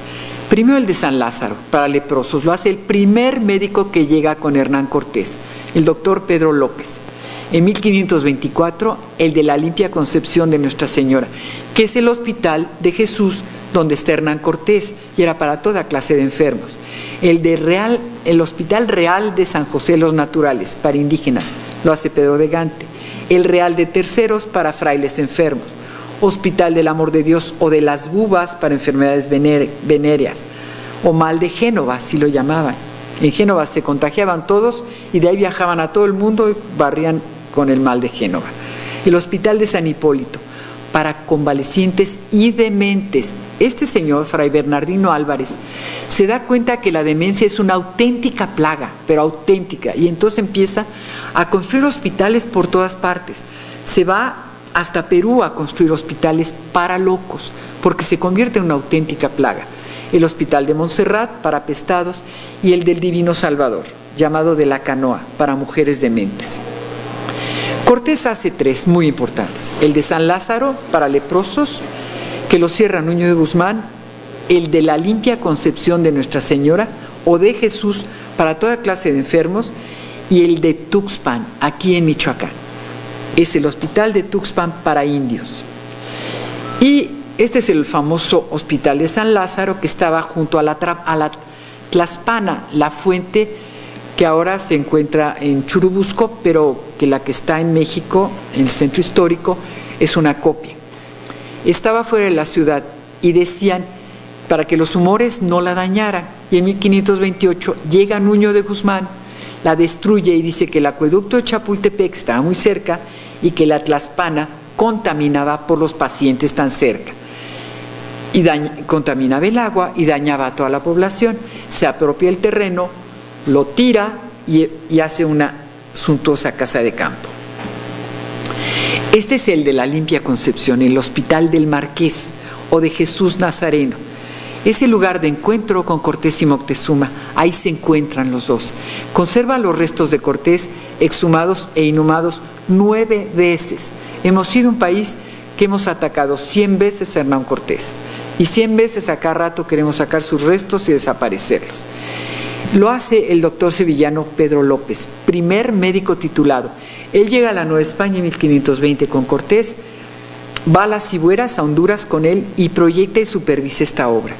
Primero el de San Lázaro, para leprosos, lo hace el primer médico que llega con Hernán Cortés, el doctor Pedro López. En 1524, el de la Limpia Concepción de Nuestra Señora, que es el hospital de Jesús donde está Hernán Cortés, y era para toda clase de enfermos. El Hospital Real de San José los Naturales, para indígenas, lo hace Pedro de Gante. El Real de Terceros, para frailes enfermos. Hospital del Amor de Dios o de las Bubas, para enfermedades venéreas. O mal de Génova, así lo llamaban. En Génova se contagiaban todos y de ahí viajaban a todo el mundo y barrían con el mal de Génova. El Hospital de San Hipólito, para convalecientes y dementes. Este señor, Fray Bernardino Álvarez, se da cuenta que la demencia es una auténtica plaga, pero auténtica, y entonces empieza a construir hospitales por todas partes. Se va hasta Perú a construir hospitales para locos, porque se convierte en una auténtica plaga. El Hospital de Montserrat para apestados y el del Divino Salvador. llamado de la Canoa, para mujeres dementes. Cortés hace 3 muy importantes: el de San Lázaro para leprosos, que lo cierra Nuño de Guzmán; el de la Limpia Concepción de Nuestra Señora o de Jesús para toda clase de enfermos, y el de Tuxpan, aquí en Michoacán. Es el hospital de Tuxpan para indios. Y este es el famoso hospital de San Lázaro, que estaba junto a la Tlaxpana, la fuente que ahora se encuentra en Churubusco, pero que la que está en México, en el centro histórico, es una copia. Estaba fuera de la ciudad y decían para que los humores no la dañaran. Y en 1528 llega Nuño de Guzmán, la destruye y dice que el acueducto de Chapultepec estaba muy cerca y que la Tlaxpana contaminaba por los pacientes tan cerca. Y contaminaba el agua y dañaba a toda la población. Se apropia el terreno, lo tira y hace una suntuosa casa de campo. Este es el de la Limpia Concepción, el Hospital del Marqués o de Jesús Nazareno. Es el lugar de encuentro con Cortés y Moctezuma. Ahí se encuentran los dos. Conserva los restos de Cortés exhumados e inhumados 9 veces. Hemos sido un país que hemos atacado 100 veces a Hernán Cortés. Y 100 veces a cada rato queremos sacar sus restos y desaparecerlos. Lo hace el doctor sevillano Pedro López, primer médico titulado. Él llega a la Nueva España en 1520 con Cortés, va a las Cibueras, a Honduras con él y proyecta y supervisa esta obra.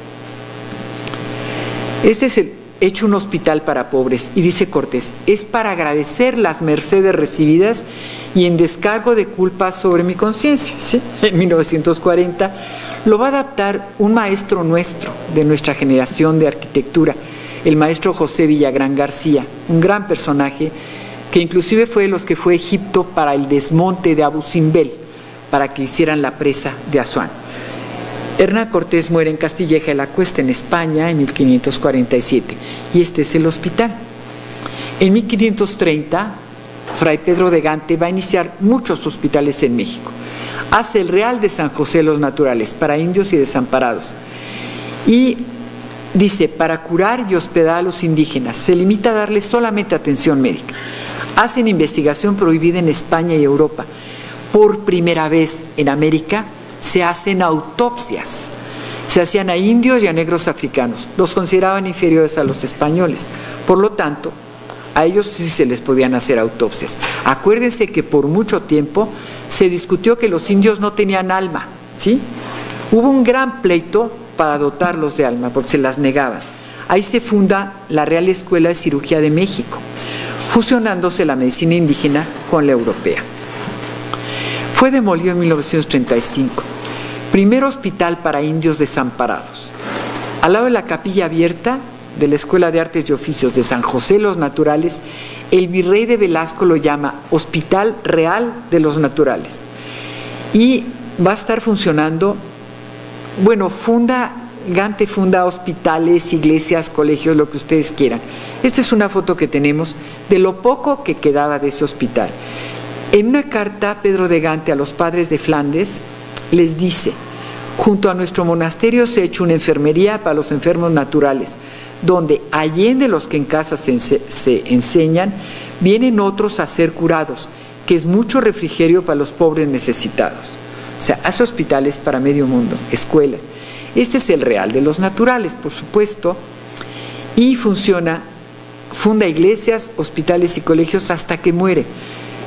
Este es hecho un hospital para pobres, y dice Cortés: es para agradecer las mercedes recibidas y en descargo de culpas sobre mi conciencia. ¿Sí? En 1940 lo va a adaptar un maestro nuestro, de nuestra generación de arquitectura, el maestro José Villagrán García, un gran personaje que inclusive fue de los que fue a Egipto para el desmonte de Abu Simbel, para que hicieran la presa de Asuán. Hernán Cortés muere en Castilleja de la Cuesta, en España, en 1547, y este es el hospital. En 1530, Fray Pedro de Gante va a iniciar muchos hospitales en México. Hace el Real de San José de los Naturales, para indios y desamparados. Y dice, para curar y hospedar a los indígenas, se limita a darles solamente atención médica. Hacen investigación prohibida en España y Europa. Por primera vez en América se hacen autopsias. Se hacían a indios y a negros africanos. Los consideraban inferiores a los españoles. Por lo tanto, a ellos sí se les podían hacer autopsias. Acuérdense que por mucho tiempo se discutió que los indios no tenían alma, ¿sí? Hubo un gran pleito para dotarlos de alma, porque se las negaban. Ahí se funda la Real Escuela de Cirugía de México, fusionándose la medicina indígena con la europea. Fue demolido en 1935. Primer hospital para indios desamparados. Al lado de la capilla abierta de la Escuela de Artes y Oficios de San José de los Naturales, el virrey de Velasco lo llama Hospital Real de los Naturales. Y va a estar funcionando, bueno, Gante funda hospitales, iglesias, colegios, lo que ustedes quieran. Esta es una foto que tenemos de lo poco que quedaba de ese hospital. En una carta, Pedro de Gante a los padres de Flandes les dice: junto a nuestro monasterio se ha hecho una enfermería para los enfermos naturales, donde allende los que en casa se enseñan, vienen otros a ser curados, que es mucho refrigerio para los pobres necesitados. O sea, hace hospitales para medio mundo, escuelas. Este es el Real de los Naturales, por supuesto, y funda iglesias, hospitales y colegios hasta que muere.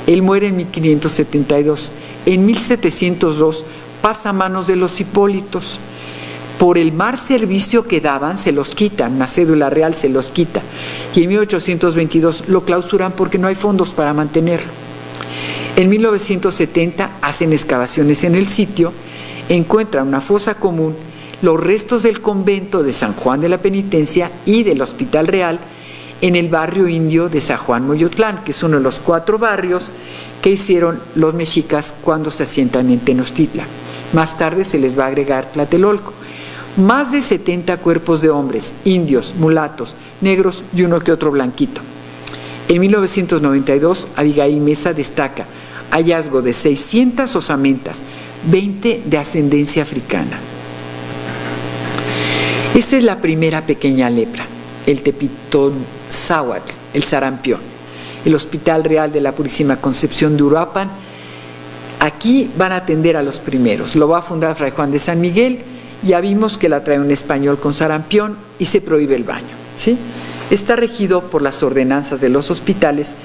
Él muere en 1572. En 1702 pasa a manos de los Hipólitos. Por el mal servicio que daban, se los quitan, una cédula real se los quita. Y en 1822 lo clausuran porque no hay fondos para mantenerlo. En 1970 hacen excavaciones en el sitio, encuentran una fosa común, los restos del convento de San Juan de la Penitencia y del Hospital Real en el barrio indio de San Juan Moyotlán, que es uno de los 4 barrios que hicieron los mexicas cuando se asientan en Tenochtitlan. Más tarde se les va a agregar Tlatelolco. Más de 70 cuerpos de hombres, indios, mulatos, negros y uno que otro blanquito. En 1992, Abigail Mesa destaca hallazgo de 600 osamentas, 20 de ascendencia africana. Esta es la primera pequeña lepra, el Tepitonzáhuatl, el sarampión. El Hospital Real de la Purísima Concepción de Uruapan, aquí van a atender a los primeros. Lo va a fundar Fray Juan de San Miguel. Ya vimos que la trae un español con sarampión y se prohíbe el baño, ¿sí? Está regido por las ordenanzas de los hospitales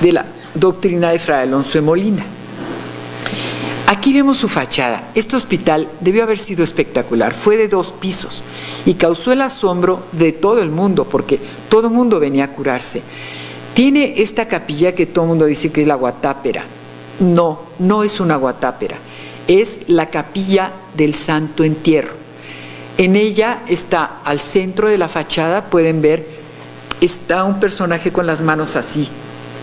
de la doctrina de Fray Alonso de Molina. Aquí vemos su fachada. Este hospital debió haber sido espectacular. Fue de 2 pisos y causó el asombro de todo el mundo porque todo el mundo venía a curarse. Tiene esta capilla que todo el mundo dice que es la guatápera. No, no es una guatápera. Es la capilla del Santo Entierro. En ella está, al centro de la fachada, pueden ver, está un personaje con las manos así,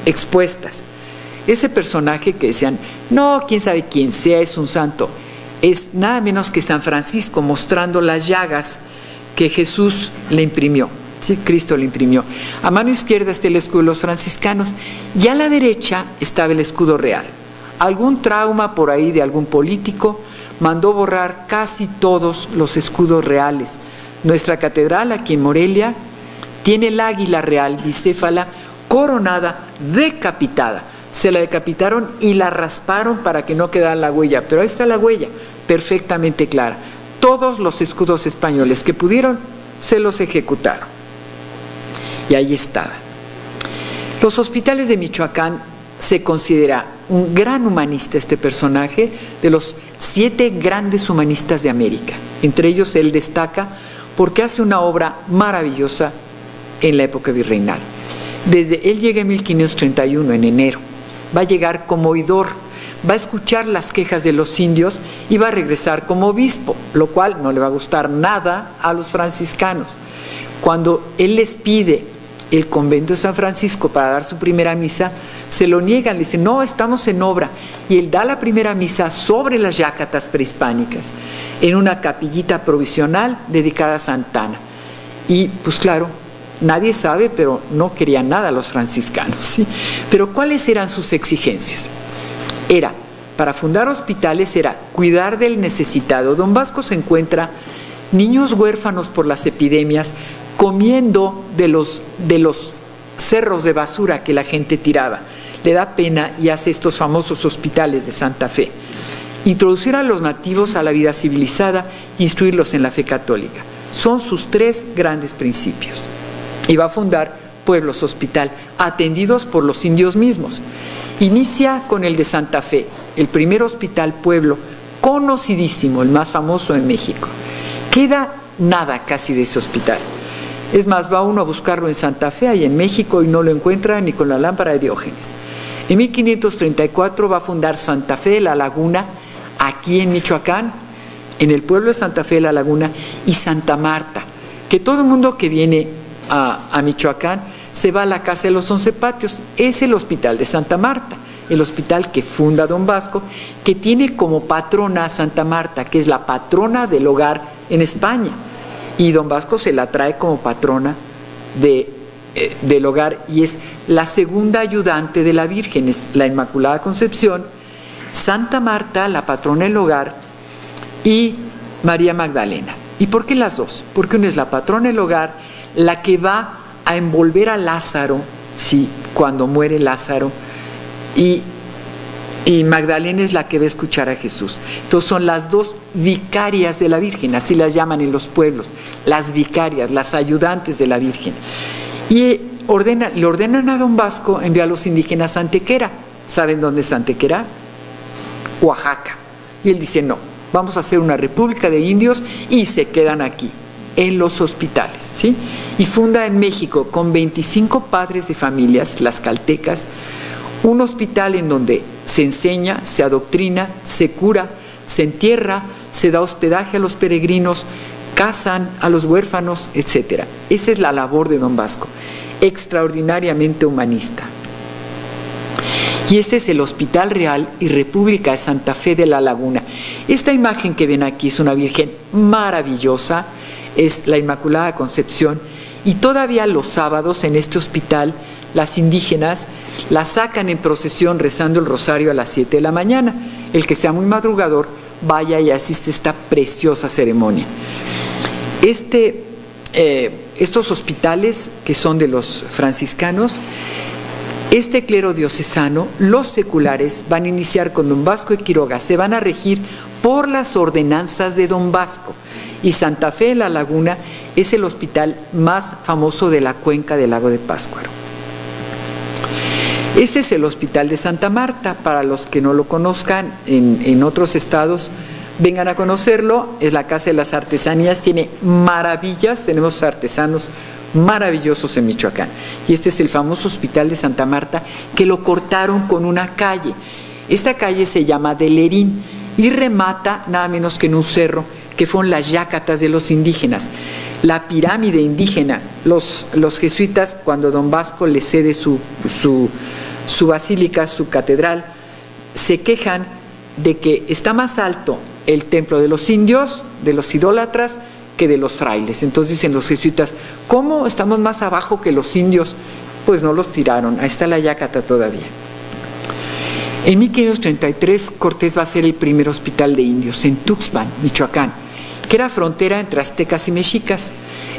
expuestas. Ese personaje que decían, no, quién sabe quién sea, es un santo, es nada menos que San Francisco, mostrando las llagas que Jesús le imprimió, ¿sí? Cristo le imprimió. A mano izquierda está el escudo de los franciscanos y a la derecha estaba el escudo real. Algún trauma por ahí de algún político mandó borrar casi todos los escudos reales. Nuestra catedral aquí en Morelia tiene el águila real bicéfala coronada, decapitada. Se la decapitaron y la rasparon para que no quedara la huella, pero ahí está la huella, perfectamente clara. Todos los escudos españoles que pudieron, se los ejecutaron. Y ahí estaba. Los hospitales de Michoacán se considera un gran humanista este personaje, de los 7 grandes humanistas de América. Entre ellos él destaca porque hace una obra maravillosa en la época virreinal. Él llega en 1531, en enero. Va a llegar como oidor, va a escuchar las quejas de los indios y va a regresar como obispo, lo cual no le va a gustar nada a los franciscanos. Cuando él les pide el convento de San Francisco para dar su primera misa, se lo niegan, le dicen, no, estamos en obra. Y él da la primera misa sobre las yácatas prehispánicas, en una capillita provisional dedicada a Santa Ana. Y pues claro, nadie sabe, pero no querían nada los franciscanos, ¿sí? Pero ¿cuáles eran sus exigencias? Para fundar hospitales, era cuidar del necesitado. Don Vasco se encuentra niños huérfanos por las epidemias comiendo de los cerros de basura que la gente tiraba. Le da pena y hace estos famosos hospitales de Santa Fe. Introducir a los nativos a la vida civilizada e instruirlos en la fe católica. Son sus 3 grandes principios. Y va a fundar pueblos hospital, atendidos por los indios mismos. Inicia con el de Santa Fe, el primer hospital pueblo, conocidísimo, el más famoso en México. Queda nada casi de ese hospital. Es más, va uno a buscarlo en Santa Fe, ahí en México, y no lo encuentra ni con la lámpara de Diógenes. En 1534 va a fundar Santa Fe de la Laguna, aquí en Michoacán, en el pueblo de Santa Fe de la Laguna, y Santa Marta, que todo el mundo que viene a Michoacán se va a la Casa de los 11 Patios. Es el hospital de Santa Marta, el hospital que funda Don Vasco, que tiene como patrona a Santa Marta, que es la patrona del hogar en España. Y Don Vasco se la trae como patrona del hogar y es la segunda ayudante de la Virgen, es la Inmaculada Concepción, Santa Marta, la patrona del hogar, y María Magdalena. ¿Y por qué las dos? Porque una es la patrona del hogar, la que va a envolver a Lázaro, sí, cuando muere Lázaro, y Magdalena es la que va a escuchar a Jesús. Entonces son las 2 vicarias de la Virgen, así las llaman en los pueblos, las vicarias, las ayudantes de la Virgen. Y le ordenan a Don Vasco enviar a los indígenas a Antequera. ¿Saben dónde es Antequera? Oaxaca. Y él dice, no, vamos a hacer una república de indios y se quedan aquí, en los hospitales, ¿sí? Y funda en México con 25 padres de familias, las caltecas, un hospital en donde se enseña, se adoctrina, se cura, se entierra, se da hospedaje a los peregrinos, casan a los huérfanos, etc. Esa es la labor de Don Vasco, extraordinariamente humanista. Y este es el Hospital Real y República de Santa Fe de la Laguna. Esta imagen que ven aquí es una Virgen maravillosa, es la Inmaculada Concepción, y todavía los sábados en este hospital las indígenas la sacan en procesión rezando el rosario a las 7 de la mañana. El que sea muy madrugador, estos hospitales que son de los franciscanos, este clero diocesano, los seculares, van a iniciar con don Vasco de Quiroga, se van a regir por las ordenanzas de don Vasco. Y Santa Fe de la Laguna es el hospital más famoso de la cuenca del lago de Pátzcuaro. Ese es el hospital de Santa Marta. Para los que no lo conozcan en otros estados, vengan a conocerlo. Es la Casa de las Artesanías, tiene maravillas, tenemos artesanos maravillosos en Michoacán. Y este es el famoso hospital de Santa Marta, que lo cortaron con una calle. Esta calle se llama de Lerín y remata nada menos que en un cerro, que fueron las yácatas de los indígenas. La pirámide indígena, los jesuitas, cuando don Vasco le cede su basílica, su catedral, se quejan de que está más alto el templo de los indios, de los idólatras, que de los frailes. Entonces dicen los jesuitas, ¿cómo estamos más abajo que los indios? Pues no los tiraron, ahí está la yácata todavía. En 1533 Cortés va a ser el primer hospital de indios en Tuxpan, Michoacán, que era frontera entre aztecas y mexicas.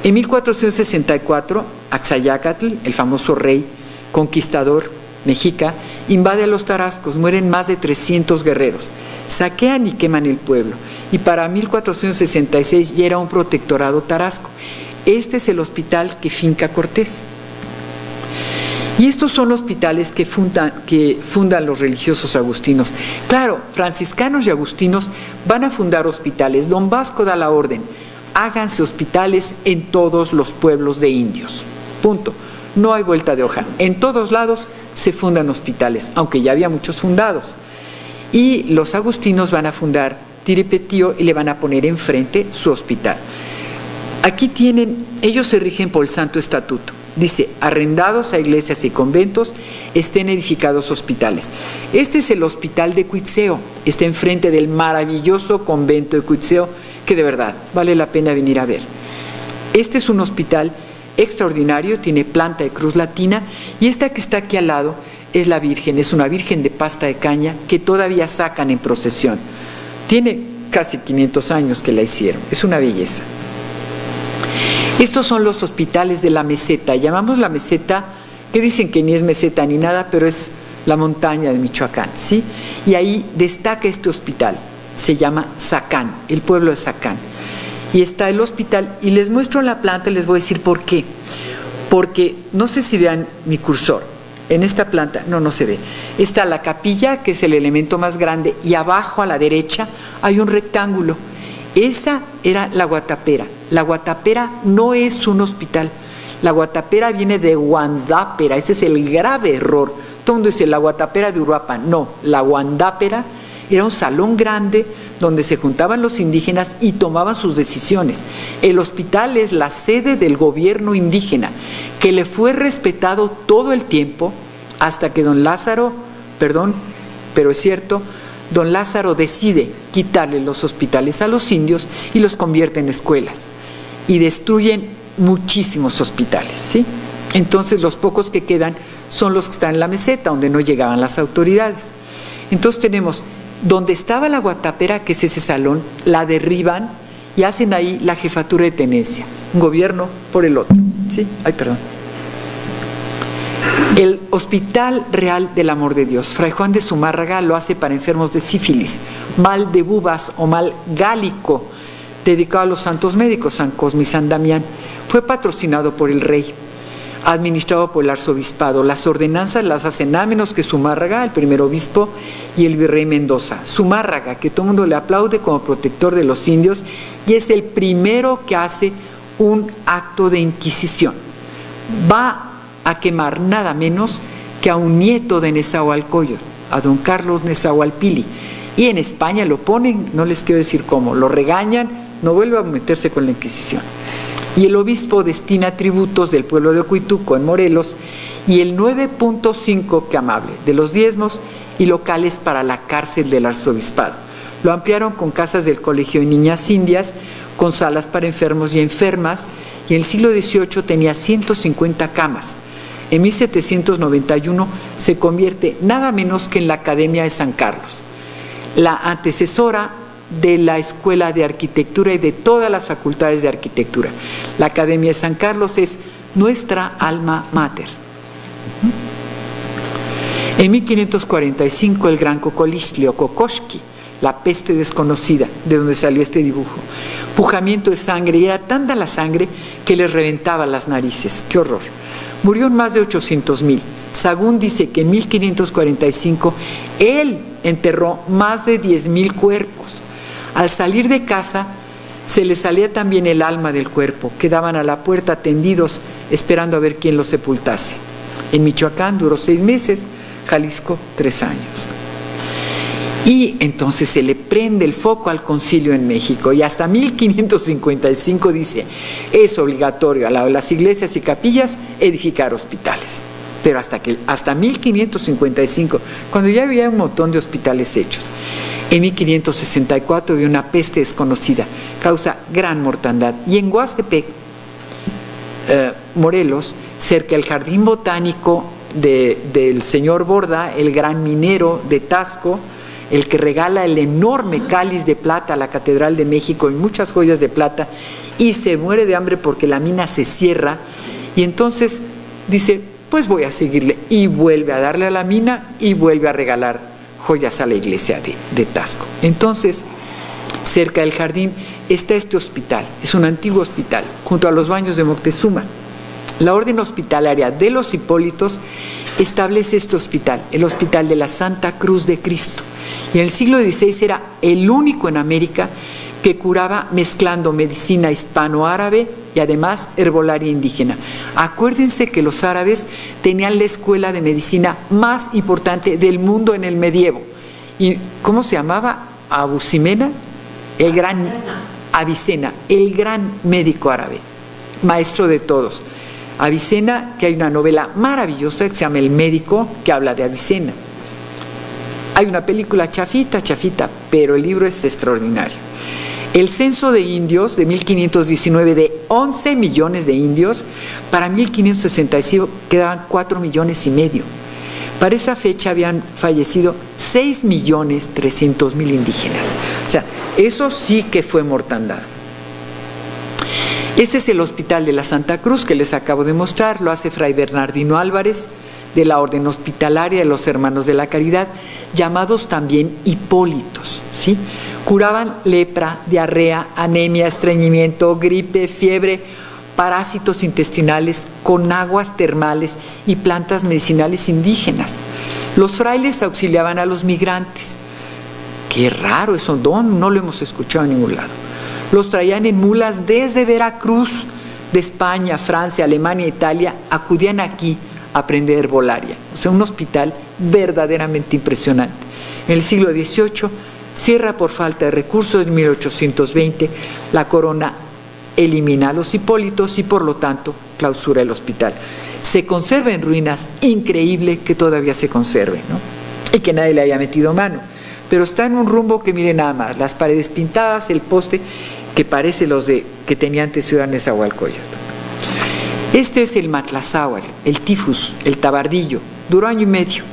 En 1464, Axayácatl, el famoso rey conquistador mexica, invade a los tarascos, mueren más de 300 guerreros, saquean y queman el pueblo, y para 1466 ya era un protectorado tarasco. Este es el hospital que finca Cortés. Y estos son los hospitales que fundan los religiosos agustinos. Claro, franciscanos y agustinos van a fundar hospitales. Don Vasco da la orden, háganse hospitales en todos los pueblos de indios. Punto. No hay vuelta de hoja. En todos lados se fundan hospitales, aunque ya había muchos fundados. Y los agustinos van a fundar Tiripetío y le van a poner enfrente su hospital. Aquí tienen, ellos se rigen por el Santo Estatuto. Dice, arrendados a iglesias y conventos, estén edificados hospitales. Este es el hospital de Cuitzeo, está enfrente del maravilloso convento de Cuitzeo, que de verdad vale la pena venir a ver. Este es un hospital extraordinario, tiene planta de cruz latina, y esta que está aquí al lado es la Virgen, es una Virgen de pasta de caña que todavía sacan en procesión. Tiene casi 500 años que la hicieron, es una belleza. Estos son los hospitales de la meseta, llamamos la meseta, que dicen que ni es meseta ni nada, pero es la montaña de Michoacán, ¿sí? Y ahí destaca este hospital, se llama Zacán, el pueblo de Zacán. Y está el hospital, y les muestro la planta y les voy a decir por qué. Porque, no sé si vean mi cursor, en esta planta, no se ve, está la capilla, que es el elemento más grande, y abajo a la derecha hay un rectángulo. Esa era la Guatapera. La Guatapera no es un hospital. La Guatapera viene de Guandápera. Ese es el grave error. Todo el mundo dice la Guatapera de Uruapan. No, la Guandápera era un salón grande donde se juntaban los indígenas y tomaban sus decisiones. El hospital es la sede del gobierno indígena, que le fue respetado todo el tiempo hasta que don Lázaro, perdón, pero es cierto, don Lázaro decide quitarle los hospitales a los indios y los convierte en escuelas. Y destruyen muchísimos hospitales, ¿sí? Entonces los pocos que quedan son los que están en la meseta, donde no llegaban las autoridades. Entonces tenemos, donde estaba la Guatapera, que es ese salón, la derriban y hacen ahí la jefatura de tenencia, un gobierno por el otro, ¿sí? Ay, perdón. El Hospital Real del Amor de Dios, Fray Juan de Zumárraga lo hace para enfermos de sífilis, mal de bubas o mal gálico, dedicado a los santos médicos, San Cosme y San Damián. Fue patrocinado por el rey, administrado por el arzobispado. Las ordenanzas las hacen nada menos que Zumárraga, el primer obispo, y el virrey Mendoza. Zumárraga, que todo el mundo le aplaude como protector de los indios, y es el primero que hace un acto de inquisición. Va a quemar nada menos que a un nieto de Nezahualcóyotl, a don Carlos Nezahualpili. Y en España lo ponen, no les quiero decir cómo, lo regañan, no vuelve a meterse con la Inquisición. Y el obispo destina tributos del pueblo de Ocuituco en Morelos y el 9.5, que amable, de los diezmos y locales para la cárcel del arzobispado. Lo ampliaron con casas del colegio de niñas indias, con salas para enfermos y enfermas, y en el siglo XVIII tenía 150 camas. En 1791 se convierte nada menos que en la Academia de San Carlos. La antecesora de la Escuela de Arquitectura y de todas las facultades de arquitectura. La Academia de San Carlos es nuestra alma mater. En 1545 el gran Cocolistli o Kokoshki, la peste desconocida, de donde salió este dibujo. Pujamiento de sangre, y era tanta la sangre que les reventaba las narices. ¡Qué horror! Murió en más de 800,000. Sagún dice que en 1545 él enterró más de 10,000 cuerpos. Al salir de casa se le salía también el alma del cuerpo. Quedaban a la puerta tendidos esperando a ver quién los sepultase. En Michoacán duró 6 meses, Jalisco 3 años. Y entonces se le prende el foco al concilio en México, y hasta 1555 dice, es obligatorio al lado de las iglesias y capillas edificar hospitales. Pero hasta 1555, cuando ya había un montón de hospitales hechos. En 1564 había una peste desconocida, causa gran mortandad. Y en Huastepec, Morelos, cerca del jardín botánico del señor Borda, el gran minero de Tasco, el que regala el enorme cáliz de plata a la Catedral de México y muchas joyas de plata, y se muere de hambre porque la mina se cierra, y entonces dice, pues voy a seguirle, y vuelve a darle a la mina y vuelve a regalar joyas a la iglesia de Tasco. Entonces, cerca del jardín está este hospital, es un antiguo hospital, junto a los baños de Moctezuma. La orden hospitalaria de los Hipólitos establece este hospital, el Hospital de la Santa Cruz de Cristo. Y en el siglo XVI era el único en América que curaba mezclando medicina hispano-árabe y además herbolaria indígena. Acuérdense que los árabes tenían la escuela de medicina más importante del mundo en el medievo. ¿Y cómo se llamaba? Abusimena, el gran Avicena, el gran médico árabe, maestro de todos. Avicena, que hay una novela maravillosa que se llama El Médico, que habla de Avicena. Hay una película chafita, pero el libro es extraordinario. El censo de indios de 1519 de 11 millones de indios, para 1565 quedaban 4,5 millones. Para esa fecha habían fallecido 6,300,000 indígenas. O sea, eso sí que fue mortandad. Este es el Hospital de la Santa Cruz que les acabo de mostrar, lo hace Fray Bernardino Álvarez, de la Orden Hospitalaria de los Hermanos de la Caridad, llamados también Hipólitos, ¿sí? Curaban lepra, diarrea, anemia, estreñimiento, gripe, fiebre, parásitos intestinales con aguas termales y plantas medicinales indígenas. Los frailes auxiliaban a los migrantes. Qué raro eso, no lo hemos escuchado en ningún lado. Los traían en mulas desde Veracruz, de España, Francia, Alemania, Italia, acudían aquí a aprender herbolaria. O sea, un hospital verdaderamente impresionante. En el siglo XVIII cierra por falta de recursos. En 1820 la corona elimina a los Hipólitos y por lo tanto clausura el hospital. Se conserva en ruinas, increíble que todavía se conserve, ¿no? Y que nadie le haya metido mano. Pero está en un rumbo que miren nada más, las paredes pintadas, el poste que parece los que tenía antes Ciudad Nezahualcóyotl. Este es el Matlazáhuatl, el tifus, el tabardillo. Duró 1 año y medio,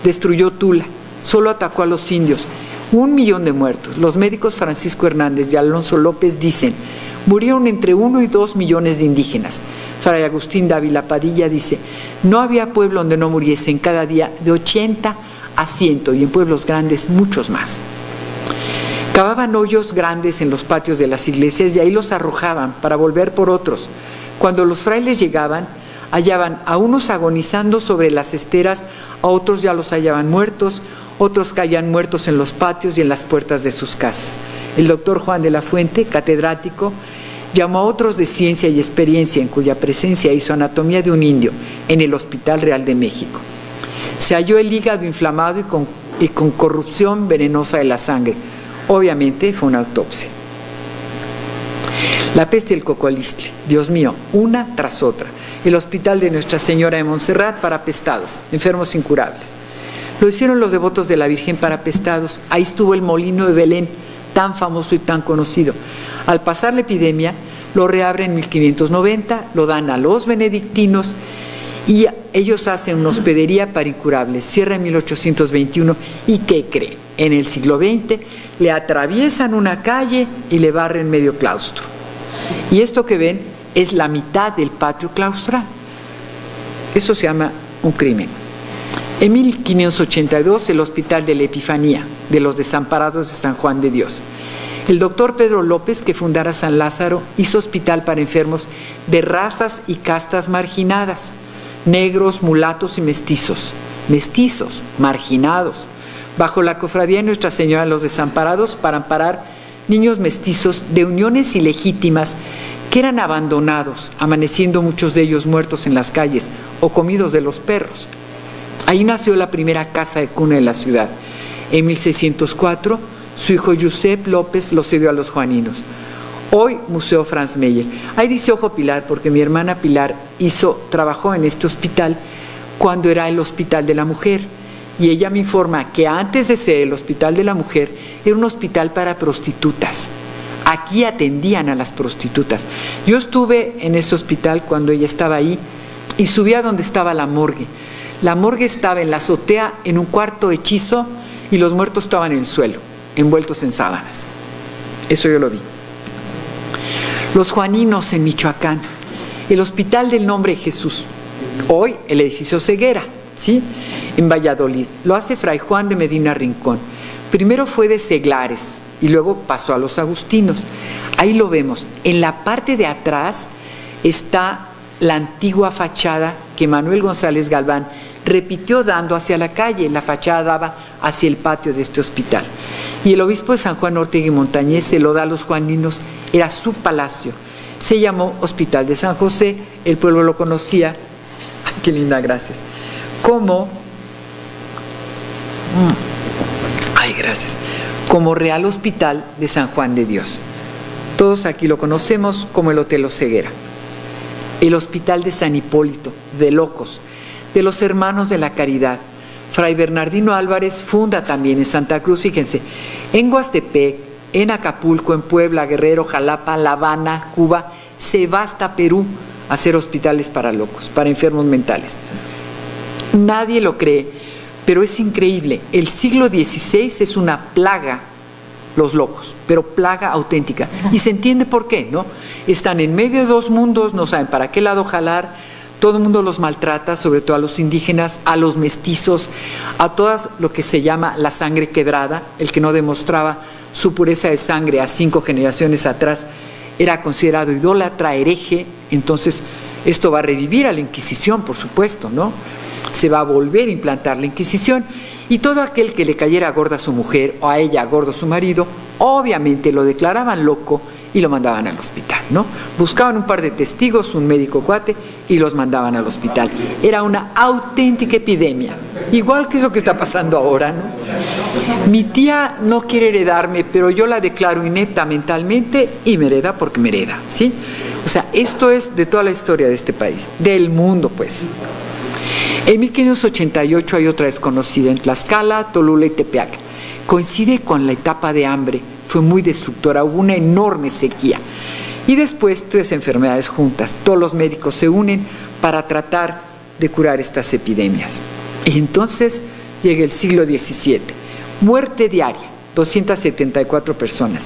destruyó Tula, solo atacó a los indios. 1 millón de muertos. Los médicos Francisco Hernández y Alonso López dicen, murieron entre 1 y 2 millones de indígenas. Fray Agustín Dávila Padilla dice, no había pueblo donde no muriesen cada día de 80 a 100 y en pueblos grandes muchos más. Cavaban hoyos grandes en los patios de las iglesias y ahí los arrojaban para volver por otros. Cuando los frailes llegaban, hallaban a unos agonizando sobre las esteras, a otros ya los hallaban muertos, otros caían muertos en los patios y en las puertas de sus casas. El doctor Juan de la Fuente, catedrático, llamó a otros de ciencia y experiencia, en cuya presencia hizo anatomía de un indio en el Hospital Real de México. Se halló el hígado inflamado y con corrupción venenosa de la sangre. Obviamente fue una autopsia. La peste del Cocolistli, Dios mío, una tras otra. El hospital de Nuestra Señora de Montserrat para apestados, enfermos incurables. Lo hicieron los devotos de la Virgen para apestados. Ahí estuvo el molino de Belén, tan famoso y tan conocido. Al pasar la epidemia, lo reabren en 1590, lo dan a los benedictinos Y ellos hacen una hospedería para incurables. Cierra en 1821 y ¿qué creen? En el siglo XX le atraviesan una calle y le barren medio claustro. Y esto que ven es la mitad del patio claustral. Eso se llama un crimen. En 1582 el Hospital de la Epifanía de los Desamparados de San Juan de Dios. El doctor Pedro López, que fundara San Lázaro, hizo hospital para enfermos de razas y castas marginadas, negros, mulatos y mestizos, marginados, bajo la cofradía de Nuestra Señora de los Desamparados para amparar niños mestizos de uniones ilegítimas que eran abandonados, amaneciendo muchos de ellos muertos en las calles o comidos de los perros. Ahí nació la primera casa de cuna de la ciudad. En 1604, su hijo Josep López lo cedió a los juaninos. Hoy, Museo Franz Mayer. Ahí dice Ojo Pilar, porque mi hermana Pilar trabajó en este hospital cuando era el Hospital de la Mujer. Y ella me informa que antes de ser el Hospital de la Mujer, era un hospital para prostitutas. Aquí atendían a las prostitutas. Yo estuve en ese hospital cuando ella estaba ahí y subí a donde estaba la morgue. La morgue estaba en la azotea, en un cuarto hechizo, y los muertos estaban en el suelo, envueltos en sábanas. Eso yo lo vi. Los juaninos en Michoacán, el Hospital del Nombre de Jesús, hoy el edificio Ceguera, ¿sí? En Valladolid, lo hace Fray Juan de Medina Rincón. Primero fue de seglares y luego pasó a los agustinos. Ahí lo vemos. En la parte de atrás está la antigua fachada que Manuel González Galván repitió dando hacia la calle. La fachada daba hacia el patio de este hospital. Y el obispo de San Juan Ortega y Montañez se lo da a los juaninos, era su palacio. Se llamó Hospital de San José, el pueblo lo conocía, qué linda, gracias, como, como Real Hospital de San Juan de Dios. Todos aquí lo conocemos como el Hotel Oseguera. El Hospital de San Hipólito, de locos, de los Hermanos de la Caridad. Fray Bernardino Álvarez funda también en Santa Cruz, fíjense, en Huastepec, en Acapulco, en Puebla, Guerrero, Jalapa, La Habana, Cuba, se va hasta Perú a hacer hospitales para locos, para enfermos mentales. Nadie lo cree, pero es increíble. El siglo XVI es una plaga, los locos, pero plaga auténtica. Y se entiende por qué, ¿no? Están en medio de dos mundos, no saben para qué lado jalar, todo el mundo los maltrata, sobre todo a los indígenas, a los mestizos, a todas lo que se llama la sangre quebrada. El que no demostraba su pureza de sangre a 5 generaciones atrás era considerado idólatra, hereje. Entonces esto va a revivir a la Inquisición, por supuesto, ¿no? Se va a volver a implantar la Inquisición, y todo aquel que le cayera gorda a su mujer o a ella gordo a su marido, obviamente lo declaraban loco y lo mandaban al hospital, ¿no? Buscaban un par de testigos, un médico cuate, y los mandaban al hospital. Era una auténtica epidemia, igual que es lo que está pasando ahora, ¿no? Mi tía no quiere heredarme, pero yo la declaro inepta mentalmente y me hereda porque me hereda, ¿sí? O sea, esto es de toda la historia de este país, del mundo, pues. En 1588 hay otra desconocida en Tlaxcala, Tolula y Tepeac. Coincide con la etapa de hambre, fue muy destructora, hubo una enorme sequía. Y después 3 enfermedades juntas. Todos los médicos se unen para tratar de curar estas epidemias. Y entonces llega el siglo XVII. Muerte diaria, 274 personas.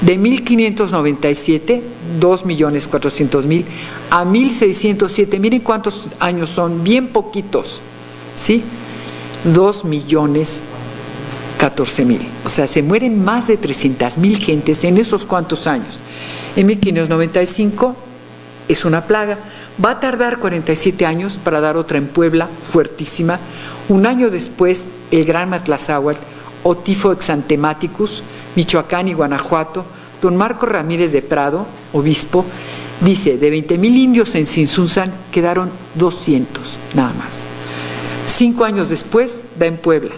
De 1597, 2.400.000 a 1.607. Miren cuántos años son, bien poquitos, ¿sí? 2.014.000. O sea, se mueren más de 300.000 gentes en esos cuantos años. En 1595 es una plaga. Va a tardar 47 años para dar otra en Puebla, fuertísima. Un año después, el gran Matlazáhuatl, o tifo exantematicus, Michoacán y Guanajuato. Don Marco Ramírez de Prado, obispo, dice, de 20.000 indios en Tzintzuntzan quedaron 200, nada más. 5 años después, da en Puebla.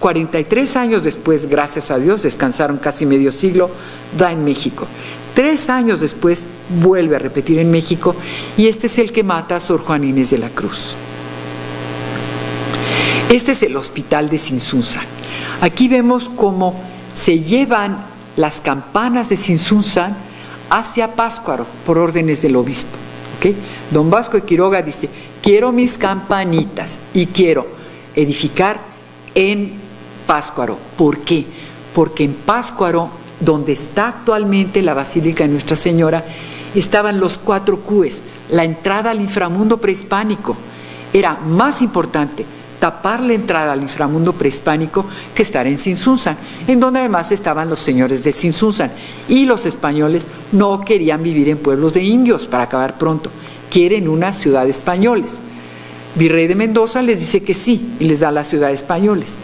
43 años después, gracias a Dios, descansaron casi medio siglo, da en México. 3 años después, vuelve a repetir en México, y este es el que mata a Sor Juana Inés de la Cruz. Este es el hospital de Tzintzuntzan. Aquí vemos cómo se llevan las campanas de Tzintzuntzan hacia Pátzcuaro por órdenes del obispo. ¿Okay? Don Vasco de Quiroga dice, quiero mis campanitas y quiero edificar en Pátzcuaro. ¿Por qué? Porque en Pátzcuaro, donde está actualmente la Basílica de Nuestra Señora, estaban los 4 Qs, la entrada al inframundo prehispánico. Era más importante tapar la entrada al inframundo prehispánico que estar en Tzintzuntzan, en donde además estaban los señores de Tzintzuntzan, y los españoles no querían vivir en pueblos de indios para acabar pronto, quieren una ciudad de españoles. Virrey de Mendoza les dice que sí y les da la ciudad de españoles,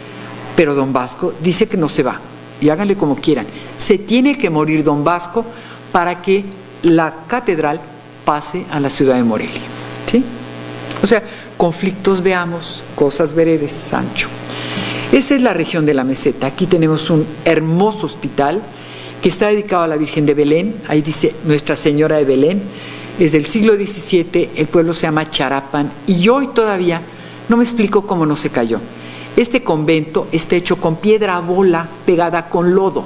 pero don Vasco dice que no se va, y háganle como quieran, se tiene que morir don Vasco para que la catedral pase a la ciudad de Morelia, ¿sí? O sea, conflictos veamos, cosas veredes, Sancho. Esa es la región de la meseta. Aquí tenemos un hermoso hospital que está dedicado a la Virgen de Belén. Ahí dice Nuestra Señora de Belén. Es del siglo XVII, el pueblo se llama Charapan y hoy todavía no me explico cómo no se cayó. Este convento está hecho con piedra bola pegada con lodo,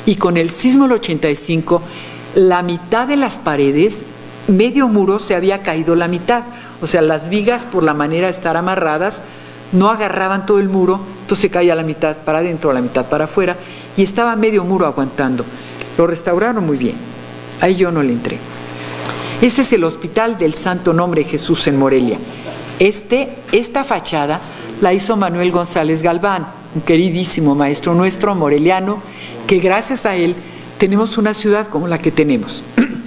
y con el sismo del 85 la mitad de las paredes, medio muro, se había caído la mitad. O sea, las vigas, por la manera de estar amarradas, no agarraban todo el muro, entonces se caía la mitad para adentro, la mitad para afuera, y estaba medio muro aguantando. Lo restauraron muy bien, ahí yo no le entré. Este es el Hospital del Santo Nombre de Jesús en Morelia. Esta fachada la hizo Manuel González Galván, un queridísimo maestro nuestro, moreliano, que gracias a él tenemos una ciudad como la que tenemos.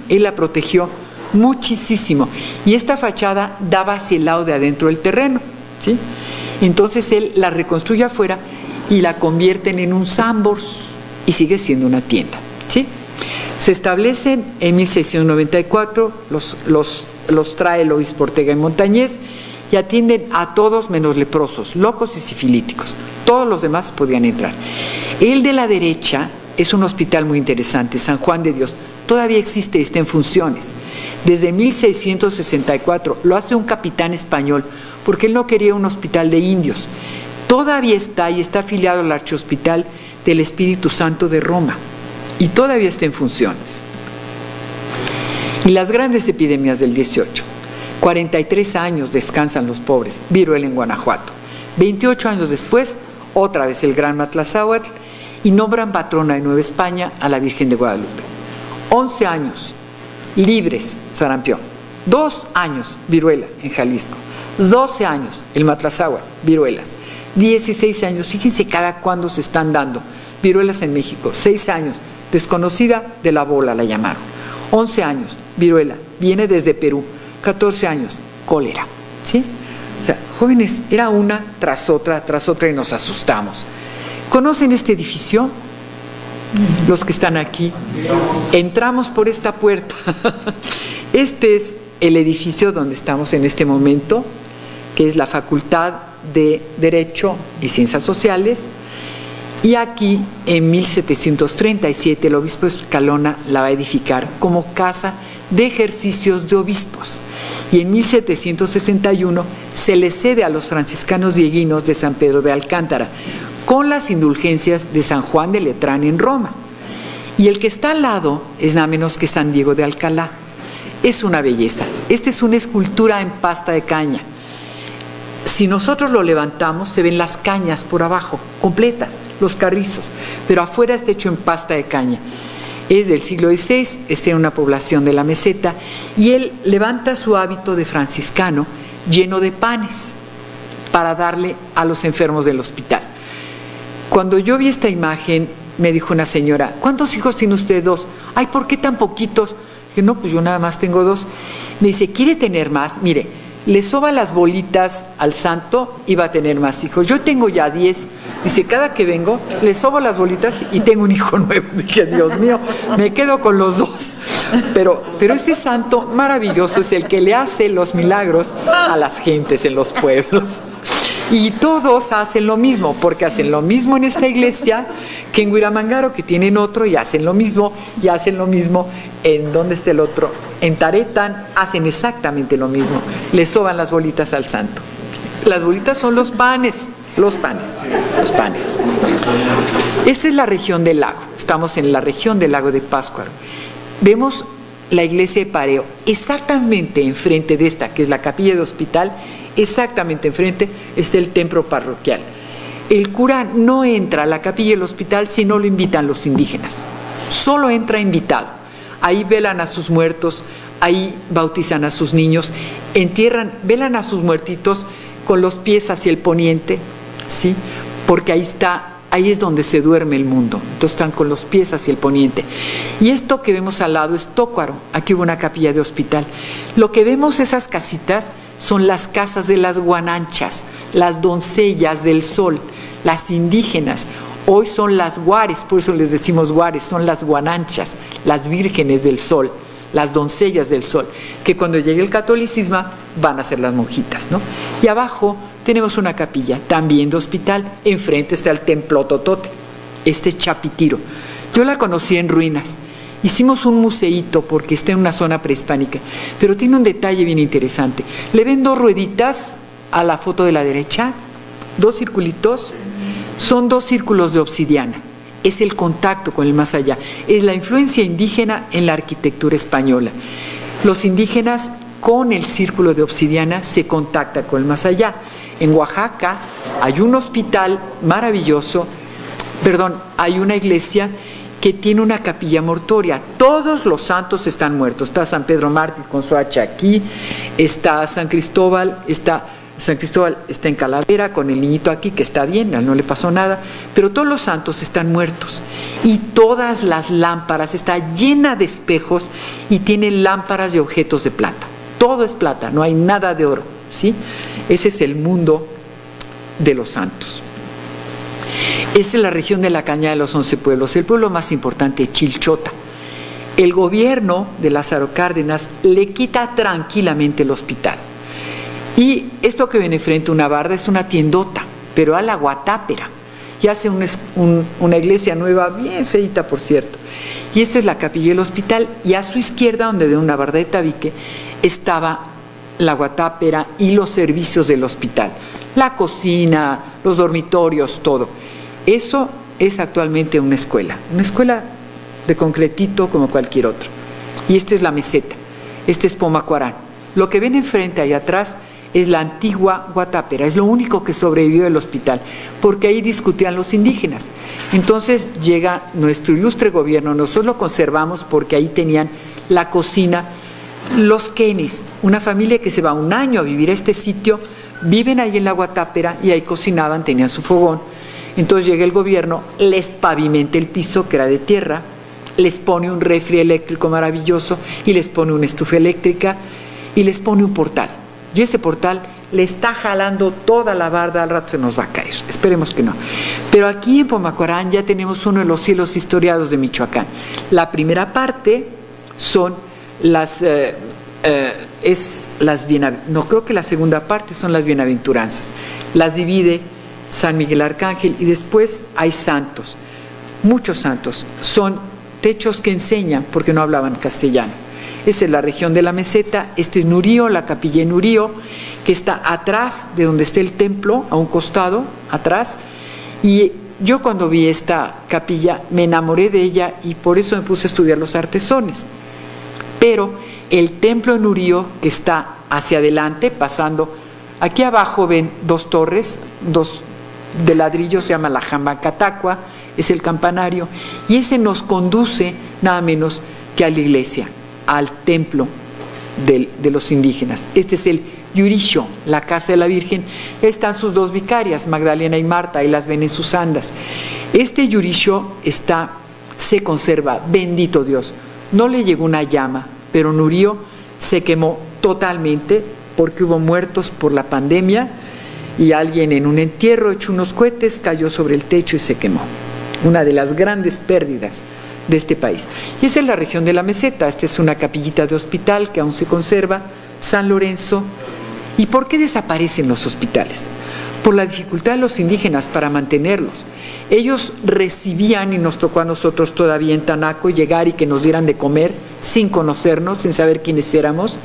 Él la protegió muchísimo, y esta fachada daba hacia el lado de adentro del terreno, ¿sí? Entonces él la reconstruye afuera y la convierten en un Sambors y sigue siendo una tienda, ¿sí? Se establecen en 1694, los trae el obispo Ortega y Montañez y atienden a todos menos leprosos, locos y sifilíticos. Todos los demás podían entrar. El de la derecha es un hospital muy interesante, San Juan de Dios. Todavía existe, está en funciones. Desde 1664 lo hace un capitán español porque él no quería un hospital de indios. Todavía está y está afiliado al Archihospital del Espíritu Santo de Roma y todavía está en funciones. Y las grandes epidemias del 18, 43 años descansan los pobres, viruela en Guanajuato. 28 años después, otra vez el gran Matlazáhuatl, y nombran patrona de Nueva España a la Virgen de Guadalupe. 11 años libres, sarampión. 2 años, viruela en Jalisco. 12 años, el Matlazáhuatl, viruelas. 16 años, fíjense cada cuándo se están dando. Viruelas en México. 6 años, desconocida de la bola la llamaron. 11 años, viruela, viene desde Perú. 14 años, cólera, ¿sí? O sea, jóvenes, era una tras otra y nos asustamos. ¿Conocen este edificio? Los que están aquí. Entramos por esta puerta. Este es el edificio donde estamos en este momento, que es la Facultad de Derecho y Ciencias Sociales. Y aquí, en 1737, el obispo Escalona la va a edificar como casa de ejercicios de obispos. Y en 1761 se le cede a los franciscanos dieguinos de San Pedro de Alcántara, con las indulgencias de San Juan de Letrán en Roma. Y el que está al lado es nada menos que San Diego de Alcalá. Es una belleza. Esta es una escultura en pasta de caña. Si nosotros lo levantamos, se ven las cañas por abajo, completas, los carrizos, pero afuera está hecho en pasta de caña. Es del siglo XVI, está en una población de la meseta, y él levanta su hábito de franciscano lleno de panes para darle a los enfermos del hospital. Cuando yo vi esta imagen, me dijo una señora, ¿cuántos hijos tiene usted? 2. Ay, ¿por qué tan poquitos? Dije, no, pues yo nada más tengo 2. Me dice, ¿quiere tener más? Mire, le soba las bolitas al santo y va a tener más hijos. Yo tengo ya 10. Dice, cada que vengo, le sobo las bolitas y tengo un hijo nuevo. Dije, Dios mío, me quedo con los 2. Pero ese santo maravilloso es el que le hace los milagros a las gentes en los pueblos. Y todos hacen lo mismo, porque hacen lo mismo en esta iglesia que en Huiramangaro, que tienen otro, y hacen lo mismo en ¿dónde está el otro? En Taretán hacen exactamente lo mismo, le soban las bolitas al santo. Las bolitas son los panes. Esta es la región del lago, estamos en la región del lago de Pátzcuaro. Vemos la iglesia de Pareo. Exactamente enfrente de esta, que es la capilla de hospital, exactamente enfrente está el templo parroquial. El cura no entra a la capilla del hospital si no lo invitan los indígenas. Solo entra invitado. Ahí velan a sus muertos, ahí bautizan a sus niños, velan a sus muertitos con los pies hacia el poniente, ¿sí? Porque ahí es donde se duerme el mundo. Entonces están con los pies hacia el poniente. Y esto que vemos al lado es Tócuaro. Aquí hubo una capilla de hospital. Lo que vemos, esas casitas, son las casas de las guananchas, las doncellas del sol, las indígenas. Hoy son las guares, por eso les decimos guares, son las guananchas, las vírgenes del sol, las doncellas del sol, que cuando llegue el catolicismo van a ser las monjitas, ¿no? Y abajo tenemos una capilla, también de hospital, enfrente está el templo Totote, este Chapitiro. Yo la conocí en ruinas, hicimos un museíto porque está en una zona prehispánica, pero tiene un detalle bien interesante. Le ven dos rueditas a la foto de la derecha, dos circulitos, son dos círculos de obsidiana. Es el contacto con el más allá, es la influencia indígena en la arquitectura española. Los indígenas con el círculo de obsidiana se contactan con el más allá. En Oaxaca hay un hospital maravilloso, hay una iglesia que tiene una capilla mortuoria. Todos los santos están muertos. Está San Pedro Mártir con su hacha aquí, está San Cristóbal está en Calavera con el niñito aquí, que está bien, no le pasó nada, pero todos los santos están muertos. Y todas las lámparas, está llena de espejos y tiene lámparas y objetos de plata. Todo es plata, no hay nada de oro, ¿sí? Ese es el mundo de los santos. Esa es la región de la Cañada de los 11 pueblos. El pueblo más importante es Chilchota. El gobierno de Lázaro Cárdenas le quita tranquilamente el hospital. Y esto que ven enfrente, una barda, es una tiendota, pero a la guatápera. Y hace una iglesia nueva, bien feita, por cierto. Y esta es la capilla del hospital, y a su izquierda, donde ven una barda de tabique, estaba la guatápera y los servicios del hospital. La cocina, los dormitorios, todo. Eso es actualmente una escuela de concretito como cualquier otra. Y esta es la meseta, este es Pomacuarán. Lo que ven enfrente ahí atrás es la antigua guatápera, es lo único que sobrevivió del hospital, porque ahí discutían los indígenas. Entonces llega nuestro ilustre gobierno, nosotros lo conservamos porque ahí tenían la cocina. Los quenes, una familia que se va un año a vivir a este sitio, viven ahí en la guatápera y ahí cocinaban, tenían su fogón. Entonces llega el gobierno, les pavimenta el piso, que era de tierra, les pone un refri eléctrico maravilloso y les pone una estufa eléctrica y les pone un portal. Y ese portal le está jalando toda la barda, al rato se nos va a caer, esperemos que no. Pero aquí en Pomacuarán ya tenemos uno de los cielos historiados de Michoacán. La primera parte son creo que la segunda parte son las bienaventuranzas. Las divide San Miguel Arcángel y después hay santos, muchos santos. Son techos que enseñan porque no hablaban castellano. Esa es la región de la meseta. Este es Nurío, la capilla de Nurío, que está atrás de donde está el templo, a un costado, atrás. Y yo cuando vi esta capilla me enamoré de ella y por eso me puse a estudiar los artesones. Pero el templo de Nurío, que está hacia adelante, pasando, aquí abajo ven dos torres, dos de ladrillo, se llama la Jambacatacua, es el campanario, y ese nos conduce nada menos que a la iglesia, al templo de los indígenas. Este es el Yurisho, la casa de la Virgen. Están sus dos vicarias, Magdalena y Marta, y las ven en sus andas. Este Yurisho se conserva, bendito Dios. No le llegó una llama, pero Nurío se quemó totalmente porque hubo muertos por la pandemia y alguien en un entierro echó unos cohetes, cayó sobre el techo y se quemó. Una de las grandes pérdidas de este país. Y esa es la región de la meseta. Esta es una capillita de hospital que aún se conserva, San Lorenzo. ¿Y por qué desaparecen los hospitales? Por la dificultad de los indígenas para mantenerlos. Ellos recibían, y nos tocó a nosotros todavía en Tanaco, llegar y que nos dieran de comer sin conocernos, sin saber quiénes éramos.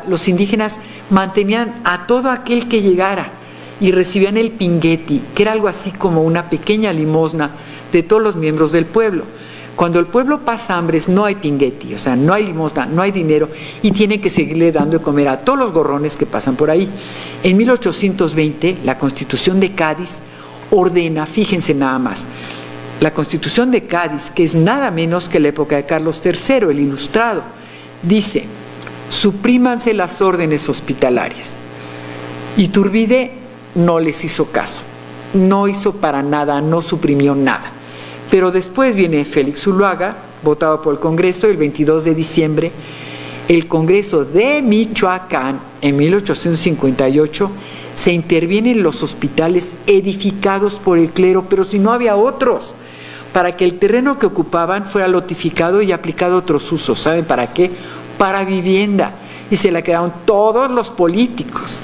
Los indígenas mantenían a todo aquel que llegara y recibían el pingueti, que era algo así como una pequeña limosna de todos los miembros del pueblo. Cuando el pueblo pasa hambres, no hay pinguetti, o sea, no hay limosna, no hay dinero, y tiene que seguirle dando de comer a todos los gorrones que pasan por ahí. En 1820, la Constitución de Cádiz ordena, fíjense nada más, la Constitución de Cádiz, que es nada menos que la época de Carlos III, el Ilustrado, dice: suprímanse las órdenes hospitalarias. Iturbide no les hizo caso, no hizo para nada, no suprimió nada. Pero después viene Félix Zuluaga, votado por el Congreso, el 22 de diciembre, el Congreso de Michoacán, en 1858, se intervienen los hospitales edificados por el clero, pero si no había otros, para que el terreno que ocupaban fuera lotificado y aplicado a otros usos. ¿Saben para qué? Para vivienda. Y se la quedaron todos los políticos.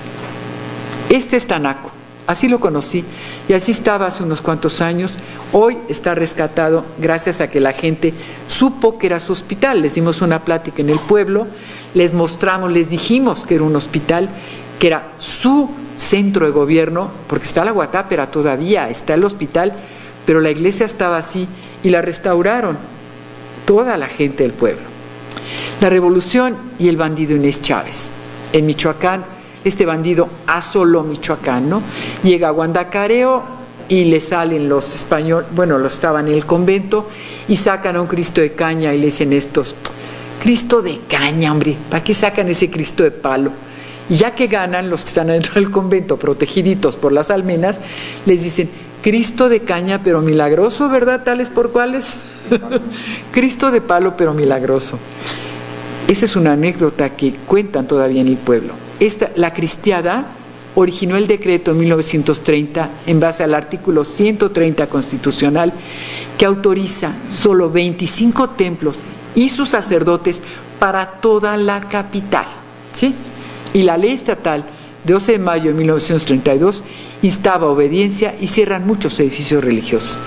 Este es Tanaco, así lo conocí, y así estaba hace unos cuantos años. Hoy está rescatado gracias a que la gente supo que era su hospital. Les dimos una plática en el pueblo, les mostramos, les dijimos que era un hospital, que era su centro de gobierno, porque está la Guatápera todavía, está el hospital, pero la iglesia estaba así y la restauraron toda la gente del pueblo. La revolución y el bandido Inés Chávez. En Michoacán, este bandido asoló Michoacán, ¿no? Llega a Guandacareo y le salen los españoles, bueno, los estaban en el convento, y sacan a un Cristo de caña y le dicen estos: Cristo de caña, hombre, ¿para qué sacan ese Cristo de palo? Y ya que ganan, los que están dentro del convento, protegiditos por las almenas, les dicen: Cristo de caña pero milagroso, ¿verdad? Tales por cuales. Cristo de palo pero milagroso. Esa es una anécdota que cuentan todavía en el pueblo. La cristiada originó el decreto en 1930 en base al artículo 130 constitucional, que autoriza solo 25 templos y sus sacerdotes para toda la capital, ¿sí? Y la ley estatal de 12 de mayo de 1932 instaba obediencia y cierran muchos edificios religiosos.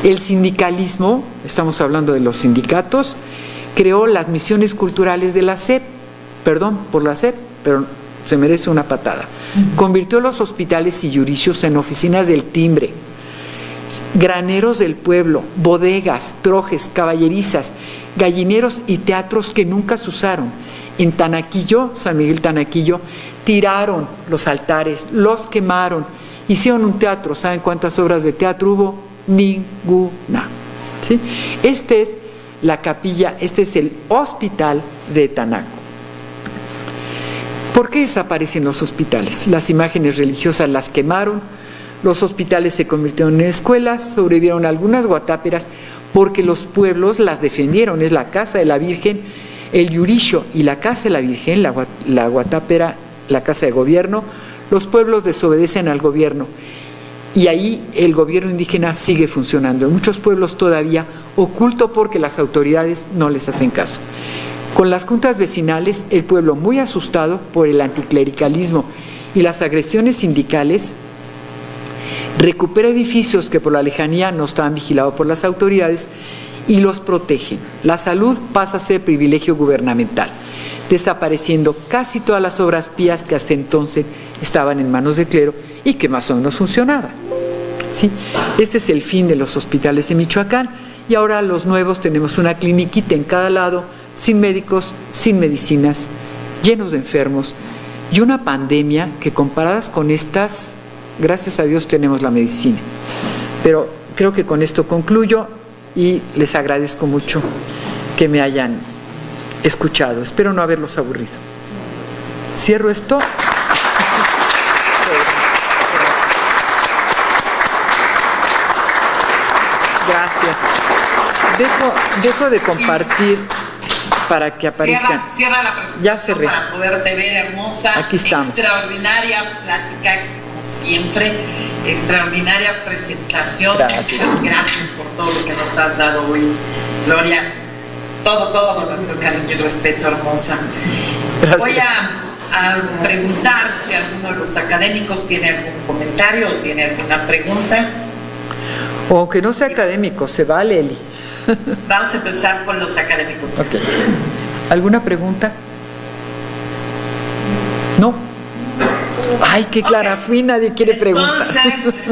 El sindicalismo, estamos hablando de los sindicatos, creó las misiones culturales de la SEP, perdón por la SEP, pero se merece una patada. Convirtió los hospitales y yuricios en oficinas del timbre, graneros del pueblo, bodegas, trojes, caballerizas, gallineros y teatros que nunca se usaron. En Tanaquillo, San Miguel Tanaquillo, tiraron los altares, los quemaron, hicieron un teatro. ¿Saben cuántas obras de teatro hubo? Ninguna. ¿Sí? Esta es la capilla, este es el hospital de Tanaco. ¿Por qué desaparecen los hospitales? Las imágenes religiosas las quemaron, los hospitales se convirtieron en escuelas, sobrevivieron algunas guatáperas porque los pueblos las defendieron. Es la casa de la Virgen, el yuricho y la casa de la Virgen, la guatápera, la casa de gobierno. Los pueblos desobedecen al gobierno y ahí el gobierno indígena sigue funcionando. En muchos pueblos todavía oculto porque las autoridades no les hacen caso. Con las juntas vecinales, el pueblo muy asustado por el anticlericalismo y las agresiones sindicales, recupera edificios que por la lejanía no estaban vigilados por las autoridades y los protegen. La salud pasa a ser privilegio gubernamental, desapareciendo casi todas las obras pías que hasta entonces estaban en manos del clero y que más o menos funcionaban. ¿Sí? Este es el fin de los hospitales de Michoacán, y ahora los nuevos tenemos una cliniquita en cada lado, sin médicos, sin medicinas, llenos de enfermos, y una pandemia que comparadas con estas, gracias a Dios tenemos la medicina. Pero creo que con esto concluyo y les agradezco mucho que me hayan escuchado. Espero no haberlos aburrido. Cierro esto. Gracias. Dejo de compartir para que aparezcan. Cierra la presentación. Ya cerré. Para poderte ver, hermosa. Aquí estamos. Extraordinaria plática, como siempre. Extraordinaria presentación. Gracias. Muchas gracias por todo lo que nos has dado hoy, Gloria. Todo nuestro cariño y respeto, hermosa. Gracias. Voy a preguntar si alguno de los académicos tiene algún comentario o tiene alguna pregunta. O aunque no sea académico, se vale, Eli. Vamos a empezar con los académicos. Okay. ¿Alguna pregunta? No. Ay, qué clara fui, nadie quiere preguntar. Entonces,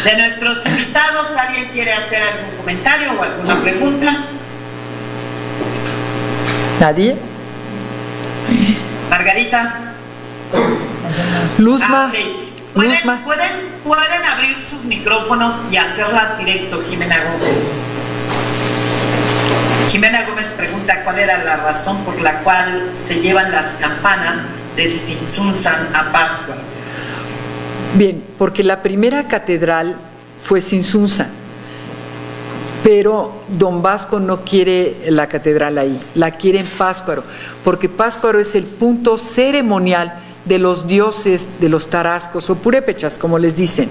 de nuestros invitados, ¿alguien quiere hacer algún comentario o alguna pregunta? ¿Nadie? Margarita. Luzma. Okay. Luzma. ¿Pueden abrir sus micrófonos y hacerlas directo, Jimena Gómez? Jimena Gómez pregunta cuál era la razón por la cual se llevan las campanas de Tzintzuntzan a Pátzcuaro. Bien, porque la primera catedral fue Tzintzuntzan, pero don Vasco no quiere la catedral ahí, la quiere en Pátzcuaro, porque Pátzcuaro es el punto ceremonial de los dioses de los tarascos o purépechas, como les dicen.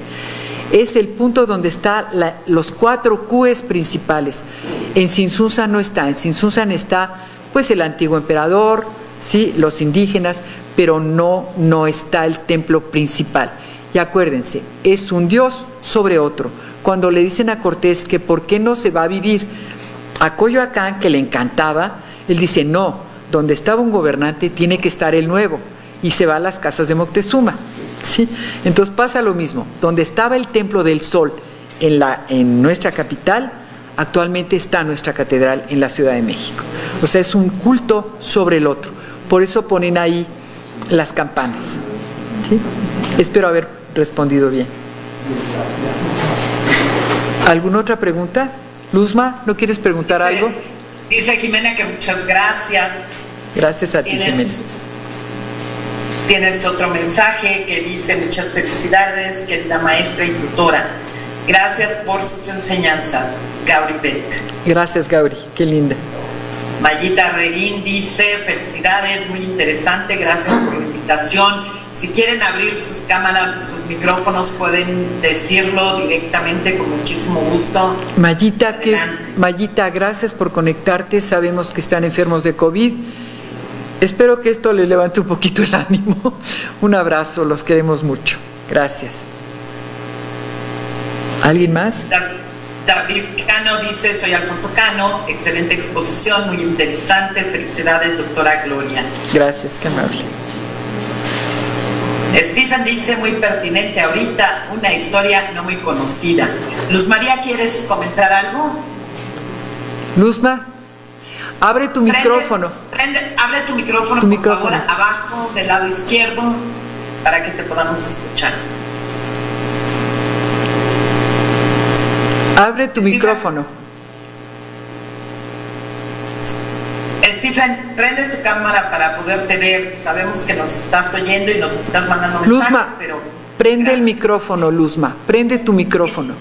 Es el punto donde están los 4 cúes principales. En Tzintzuntzan no está, en Tzintzuntzan está pues el antiguo emperador, ¿sí? Los indígenas, pero no está el templo principal. Y acuérdense, es un dios sobre otro. Cuando le dicen a Cortés que por qué no se va a vivir a Coyoacán, que le encantaba, él dice no, donde estaba un gobernante tiene que estar el nuevo, y se va a las casas de Moctezuma. ¿Sí? Entonces pasa lo mismo, donde estaba el Templo del Sol en nuestra capital, actualmente está nuestra catedral en la Ciudad de México. O sea, es un culto sobre el otro, por eso ponen ahí las campanas. ¿Sí? Espero haber respondido bien. ¿Alguna otra pregunta? Luzma, ¿no quieres preguntar algo? Dice Jimena que muchas gracias. Gracias a ti, Jimena. Tienes otro mensaje que dice muchas felicidades, querida maestra y tutora. Gracias por sus enseñanzas, Gauri Bet. Gracias, Gauri, qué linda. Mayita Reguín dice felicidades, muy interesante, gracias por la invitación. Si quieren abrir sus cámaras y sus micrófonos pueden decirlo directamente con muchísimo gusto. Mayita, gracias por conectarte, sabemos que están enfermos de COVID. Espero que esto les levante un poquito el ánimo. Un abrazo, los queremos mucho. Gracias. ¿Alguien más? David Cano dice, soy Alfonso Cano, excelente exposición, muy interesante, felicidades, doctora Gloria. Gracias, qué amable. Stephen dice, muy pertinente ahorita, una historia no muy conocida. Luz María, ¿quieres comentar algo? Luzma. Abre tu micrófono. Abre tu micrófono, por favor, abajo del lado izquierdo, para que te podamos escuchar. Abre tu micrófono. Stephen, prende tu cámara para poderte ver. Sabemos que nos estás oyendo y nos estás mandando mensajes, Luzma, pero... prende el micrófono, Luzma. Prende tu micrófono.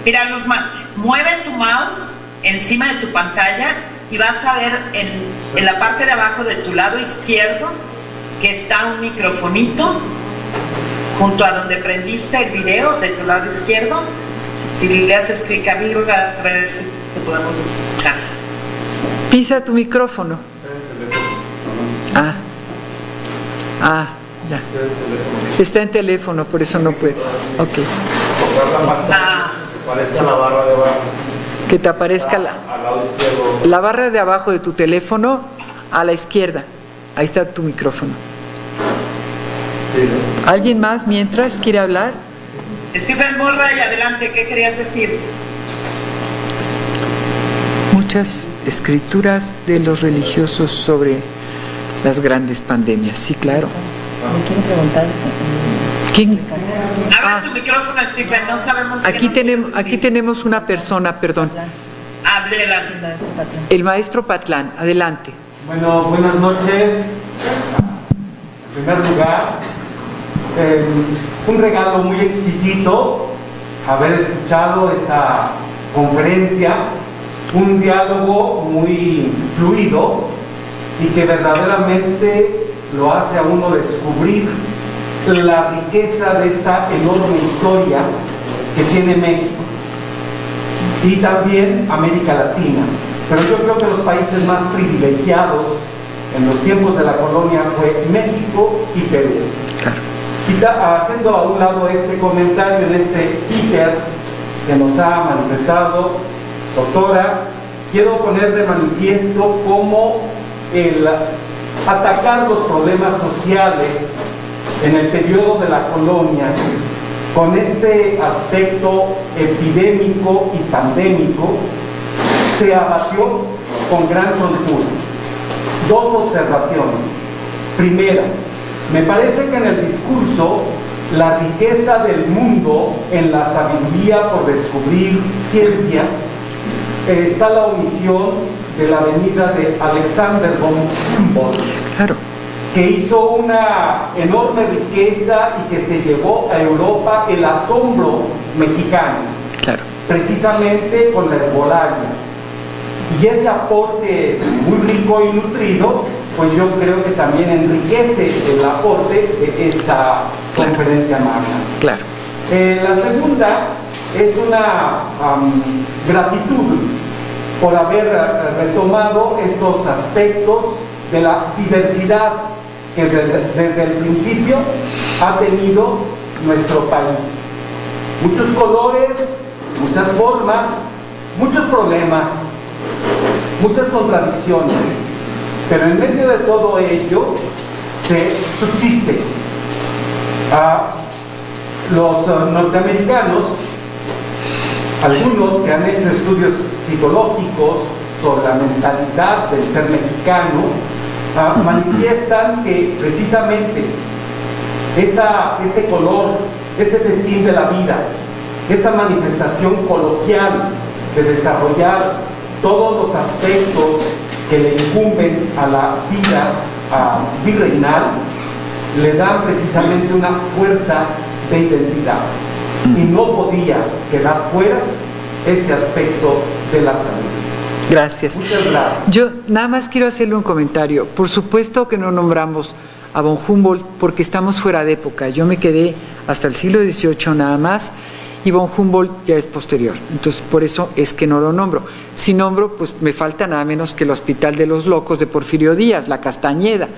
Mira, Luzma, mueve tu mouse encima de tu pantalla y vas a ver en la parte de abajo de tu lado izquierdo que está un microfonito junto a donde prendiste el video de tu lado izquierdo. Si le haces clic arriba, a ver si te podemos escuchar. Pisa tu micrófono. Ya. Está en teléfono, por eso no puede. Ok. Aparezca la barra de abajo. Que te aparezca al lado izquierdo. la barra de abajo de tu teléfono a la izquierda. Ahí está tu micrófono. ¿Alguien más mientras quiere hablar? Stephen Murray, adelante, ¿qué querías decir? Muchas escrituras de los religiosos sobre las grandes pandemias. Sí, claro. ¿Quién preguntar? ¿Quién? Abre tu micrófono, Stephen, no sabemos Aquí tenemos una persona, perdón. Adelante. El maestro Patlán, adelante. Bueno, buenas noches. En primer lugar, un regalo muy exquisito haber escuchado esta conferencia, un diálogo muy fluido y que verdaderamente lo hace a uno descubrir la riqueza de esta enorme historia que tiene México y también América Latina. Pero yo creo que los países más privilegiados en los tiempos de la colonia fue México y Perú. Y haciendo a un lado este comentario en este íter que nos ha manifestado, doctora, quiero poner de manifiesto cómo el atacar los problemas sociales en el periodo de la colonia, con este aspecto epidémico y pandémico, se abatió con gran soltura. Dos observaciones. Primera, me parece que en el discurso la riqueza del mundo en la sabiduría por descubrir ciencia está la omisión de la venida de Alexander von Humboldt, Claro. que hizo una enorme riqueza y que se llevó a Europa el asombro mexicano, Claro. precisamente con la herbolaria. Y ese aporte muy rico y nutrido, pues yo creo que también enriquece el aporte de esta conferencia magna. Claro. La segunda es una gratitud por haber retomado estos aspectos de la diversidad que desde el principio ha tenido nuestro país. Muchos colores, muchas formas, muchos problemas, muchas contradicciones, pero en medio de todo ello se subsiste. Los norteamericanos, algunos que han hecho estudios psicológicos sobre la mentalidad del ser mexicano, manifiestan que precisamente este color, este festín de la vida, esta manifestación coloquial de desarrollar todos los aspectos que le incumben a la vida virreinal, le dan precisamente una fuerza de identidad. Y no podía quedar fuera este aspecto de la salud. Gracias. Muchas gracias. Yo nada más quiero hacerle un comentario. Por supuesto que no nombramos a von Humboldt porque estamos fuera de época. Yo me quedé hasta el siglo XVIII nada más y von Humboldt ya es posterior. Entonces, por eso es que no lo nombro. Si nombro, pues me falta nada menos que el Hospital de los Locos de Porfirio Díaz, la Castañeda,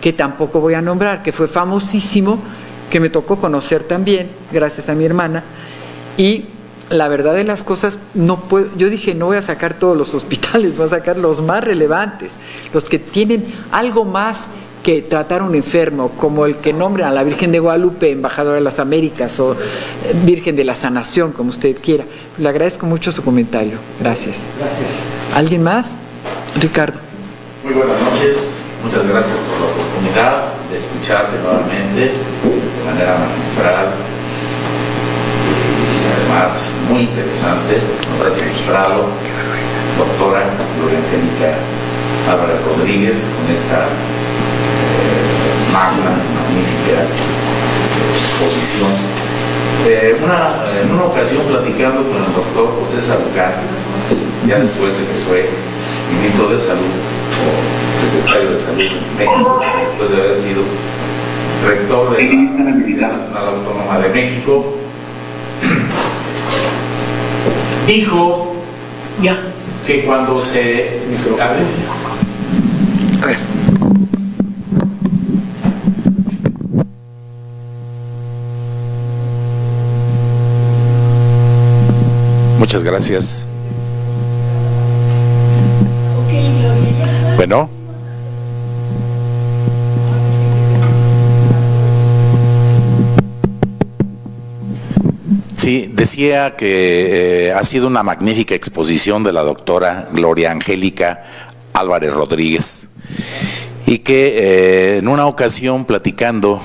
que tampoco voy a nombrar, que fue famosísimo, que me tocó conocer también, gracias a mi hermana, y la verdad de las cosas, no puedo, yo dije, no voy a sacar todos los hospitales, voy a sacar los más relevantes, los que tienen algo más que tratar a un enfermo, como el que nombren a la Virgen de Guadalupe, embajadora de las Américas, o Virgen de la Sanación, como usted quiera. Le agradezco mucho su comentario. Gracias. Gracias. ¿Alguien más? Ricardo. Muy buenas noches, muchas gracias por la oportunidad de escucharte nuevamente de manera magistral y además muy interesante. Nos has ilustrado, doctora Gloria Angélica Álvarez Rodríguez, con esta magnífica exposición. En una ocasión, platicando con el doctor José Sarucán, ya después de que fue ministro de Salud o secretario de Salud en México, después de haber sido rector de la Universidad Nacional Autónoma de México, dijo que cuando se... A ver. Muchas gracias. Bueno. Sí, decía que ha sido una magnífica exposición de la doctora Gloria Angélica Álvarez Rodríguez y que en una ocasión platicando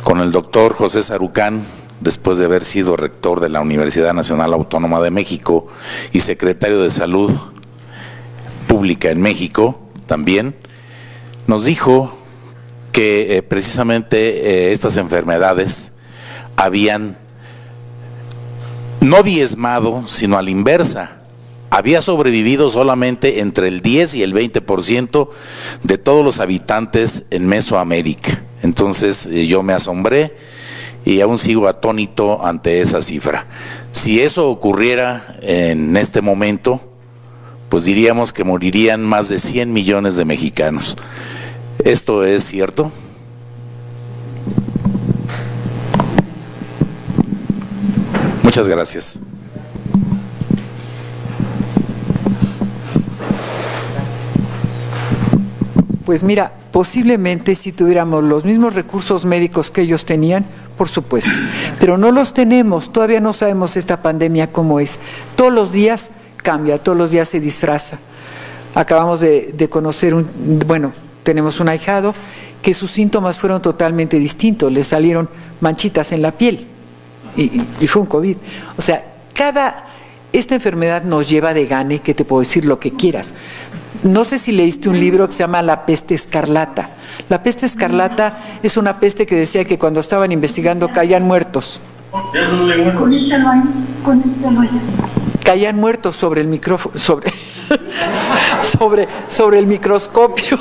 con el doctor José Sarucán, después de haber sido rector de la Universidad Nacional Autónoma de México y secretario de Salud Pública en México también, nos dijo que precisamente estas enfermedades habían no diezmado, sino a la inversa. Había sobrevivido solamente entre el 10 y el 20% de todos los habitantes en Mesoamérica. Entonces yo me asombré y aún sigo atónito ante esa cifra. Si eso ocurriera en este momento, pues diríamos que morirían más de 100 millones de mexicanos. ¿Esto es cierto? Muchas gracias. Pues mira, posiblemente si tuviéramos los mismos recursos médicos que ellos tenían, por supuesto, pero no los tenemos, todavía no sabemos esta pandemia cómo es. Todos los días cambia, todos los días se disfraza. Acabamos de conocer tenemos un ahijado que sus síntomas fueron totalmente distintos, le salieron manchitas en la piel y fue un COVID. O sea, esta enfermedad nos lleva de gane, que te puedo decir lo que quieras. No sé si leíste un libro que se llama La peste escarlata. La peste escarlata es una peste que decía que cuando estaban investigando caían muertos. Caían muertos sobre el micrófono, sobre el microscopio.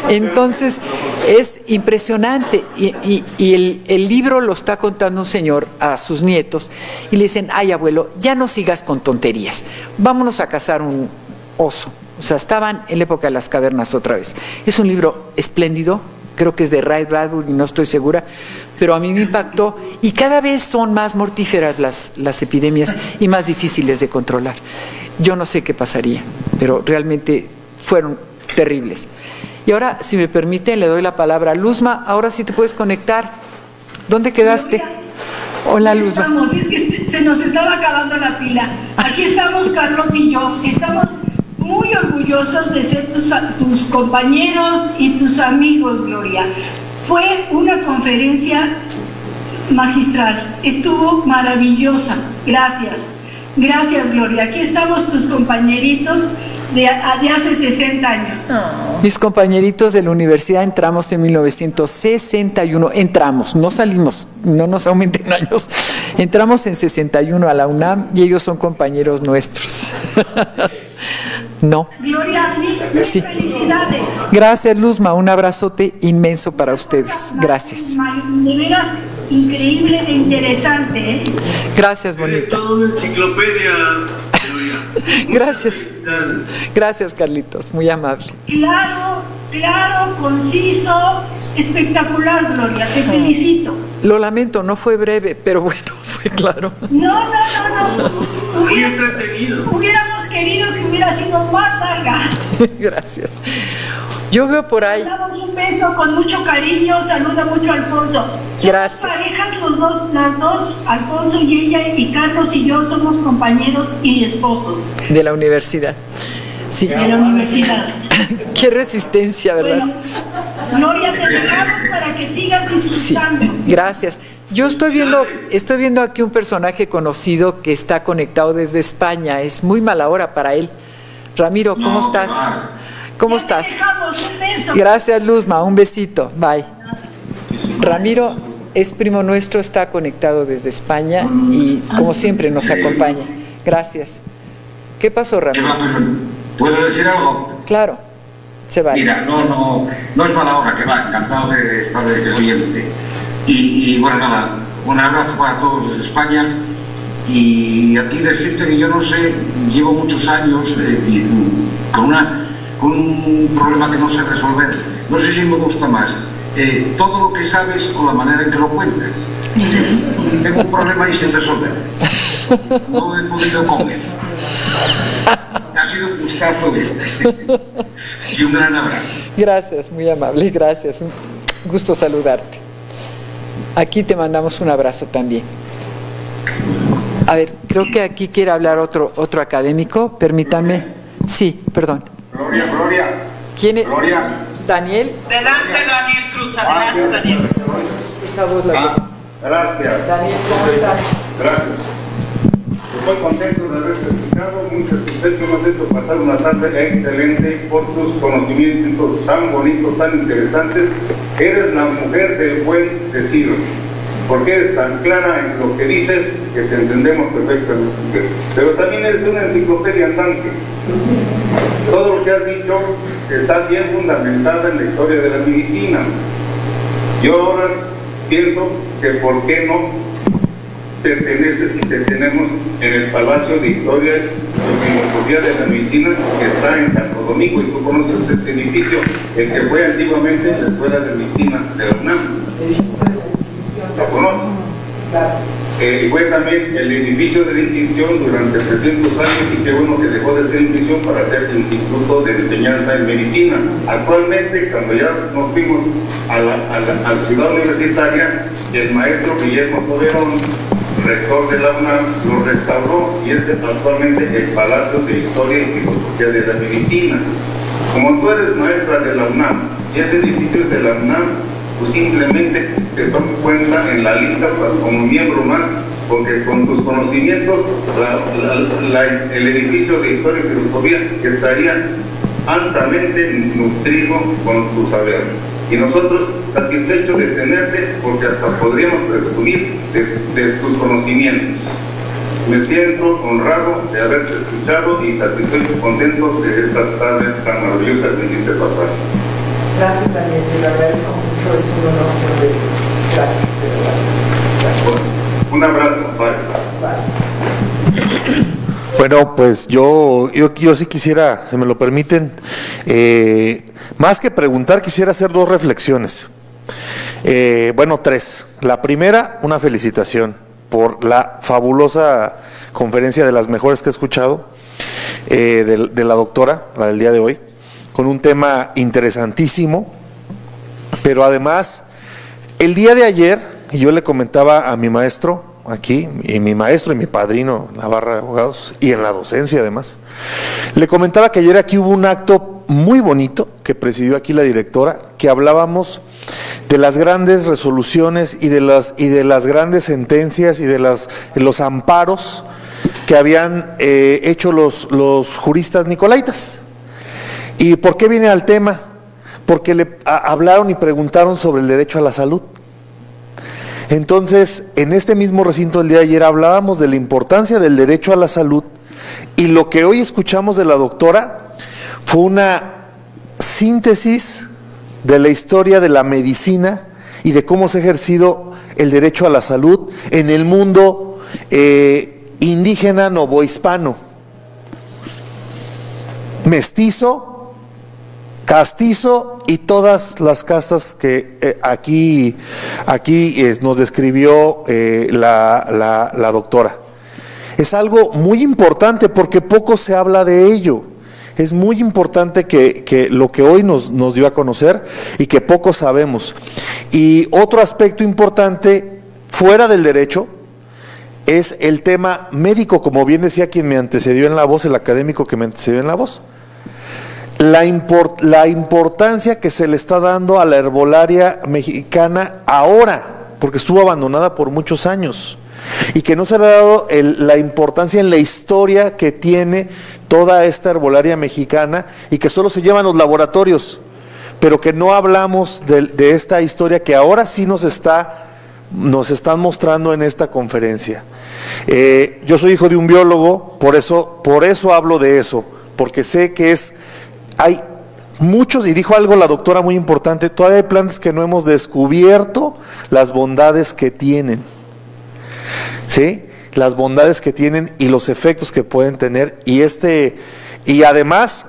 Entonces, es impresionante. Y el libro lo está contando un señor a sus nietos y le dicen: ay, abuelo, ya no sigas con tonterías, vámonos a cazar un oso. O sea, estaban en la época de las cavernas otra vez. Es un libro espléndido, creo que es de Ray Bradbury, no estoy segura, pero a mí me impactó, y cada vez son más mortíferas las epidemias y más difíciles de controlar. Yo no sé qué pasaría, pero realmente fueron terribles. Y ahora, si me permiten, le doy la palabra a Luzma. Ahora sí te puedes conectar. ¿Dónde quedaste? Hola, Luzma. Estamos, es que se nos estaba acabando la pila. Aquí estamos Carlos y yo. Estamos muy orgullosos de ser tus compañeros y tus amigos, Gloria. Fue una conferencia magistral, estuvo maravillosa. Gracias, gracias, Gloria. Aquí estamos tus compañeritos de hace 60 años. Mis compañeritos de la universidad entramos en 1961, no salimos, no nos aumenten años, entramos en 61 a la UNAM y ellos son compañeros nuestros. No. Gloria, sí. Felicidades. Gracias, Luzma, un abrazote inmenso para ustedes. Gracias. De veras, increíble e interesante, ¿eh? Gracias, bonita. Toda una enciclopedia, Gloria. Gracias. Gracias, Carlitos, muy amable. Claro, conciso, espectacular, Gloria, te felicito. Lo lamento, no fue breve, pero bueno, fue claro. No. Muy entretenido. Hubiéramos querido que hubiera sido más larga. Gracias. Yo veo por ahí. Le damos un beso con mucho cariño, saluda mucho a Alfonso. Gracias. Somos parejas las dos, Alfonso y ella, y Carlos y yo somos compañeros y esposos. De la universidad. Sí. De la universidad. Qué resistencia, ¿verdad? Bueno, Gloria, te dejamos para que sigas disfrutando. Sí, gracias. Yo estoy viendo aquí un personaje conocido que está conectado desde España. Es muy mala hora para él. Ramiro, ¿cómo estás? ¿Cómo estás? Te dejamos un beso. Gracias, Luzma. Un besito. Bye. Ramiro es primo nuestro, está conectado desde España y como siempre nos acompaña. Gracias. ¿Qué pasó, Ramiro? ¿Puedo decir algo? Claro, se vale. Mira, no es mala hora, que va, encantado de estar de oyente. Y bueno, nada, un abrazo para todos desde España. Y a ti decirte que yo no sé, llevo muchos años con un problema que no sé resolver. No sé si me gusta más todo lo que sabes o la manera en que lo cuentas. Tengo un problema ahí sin resolver. No he podido comer. Ha sido un gustazo y un gran abrazo. Gracias, muy amable, gracias. Un gusto saludarte. Aquí te mandamos un abrazo también. A ver, creo que aquí quiere hablar otro académico. Permítanme. Sí, perdón. Gloria. ¿Quién es? Gloria. Daniel. Adelante, Daniel Cruz, adelante, Daniel. Esa voz Gracias. Daniel, ¿cómo estás? Gracias. Estoy contento de haberte escuchado, muy satisfecho, me has hecho pasar una tarde excelente por tus conocimientos tan bonitos, tan interesantes. Eres la mujer del buen decir, porque eres tan clara en lo que dices que te entendemos perfectamente. Pero también eres una enciclopedia andante. Todo lo que has dicho está bien fundamentada en la historia de la medicina. Yo ahora pienso que por qué no perteneces y te tenemos en el Palacio de Historia y Filosofía de la Medicina que está en Santo Domingo, y tú conoces ese edificio, el que fue antiguamente la Escuela de Medicina de la UNAM. ¿Lo conoces? Claro. Fue también el edificio de la Inquisición durante 300 años y qué bueno que dejó de ser Inquisición para ser Instituto de Enseñanza en Medicina. Actualmente, cuando ya nos fuimos a la ciudad universitaria, el maestro Guillermo Soberón, rector de la UNAM, lo restauró y es actualmente el Palacio de Historia y Filosofía de la Medicina. Como tú eres maestra de la UNAM y ese edificio es de la UNAM, pues simplemente te tomo cuenta en la lista como miembro más, porque con tus conocimientos el edificio de Historia y Filosofía estaría altamente nutrido con tu saber. Y nosotros satisfechos de tenerte, porque hasta podríamos presumir de tus conocimientos. Me siento honrado de haberte escuchado y satisfecho y contento de esta tarde tan maravillosa que me hiciste pasar. Gracias, Daniel, te lo agradezco mucho, es un honor que me des. Gracias, de verdad. Bueno, un abrazo, bye. Bueno, pues yo sí quisiera, si me lo permiten, más que preguntar, quisiera hacer dos reflexiones. Bueno, tres. La primera, una felicitación por la fabulosa conferencia, de las mejores que he escuchado, de la doctora, la del día de hoy, con un tema interesantísimo, pero además, el día de ayer, y yo le comentaba a mi maestro aquí, y mi maestro y mi padrino en la barra de abogados, y en la docencia además, le comentaba que ayer aquí hubo un acto muy bonito que presidió aquí la directora, que hablábamos de las grandes resoluciones y de las grandes sentencias y de los amparos que habían hecho los juristas nicolaitas. ¿Y por qué viene al tema? Porque le hablaron y preguntaron sobre el derecho a la salud. Entonces, en este mismo recinto el día de ayer hablábamos de la importancia del derecho a la salud, y lo que hoy escuchamos de la doctora fue una síntesis de la historia de la medicina y de cómo se ha ejercido el derecho a la salud en el mundo indígena novohispano, mestizo, castizo y todas las castas que aquí nos describió la doctora. Es algo muy importante porque poco se habla de ello. Es muy importante que lo que hoy nos dio a conocer y que poco sabemos. Y otro aspecto importante, fuera del derecho, es el tema médico, como bien decía quien me antecedió en la voz, el académico que me antecedió en la voz. La importancia que se le está dando a la herbolaria mexicana ahora, porque estuvo abandonada por muchos años, y que no se le ha dado la importancia en la historia que tiene toda esta herbolaria mexicana, y que solo se llevan los laboratorios, pero que no hablamos de esta historia que ahora sí nos están mostrando en esta conferencia. Yo soy hijo de un biólogo, por eso hablo de eso, porque sé que hay muchos, y dijo algo la doctora muy importante, todavía hay plantas que no hemos descubierto las bondades que tienen, ¿sí? Las bondades que tienen y los efectos que pueden tener, y además,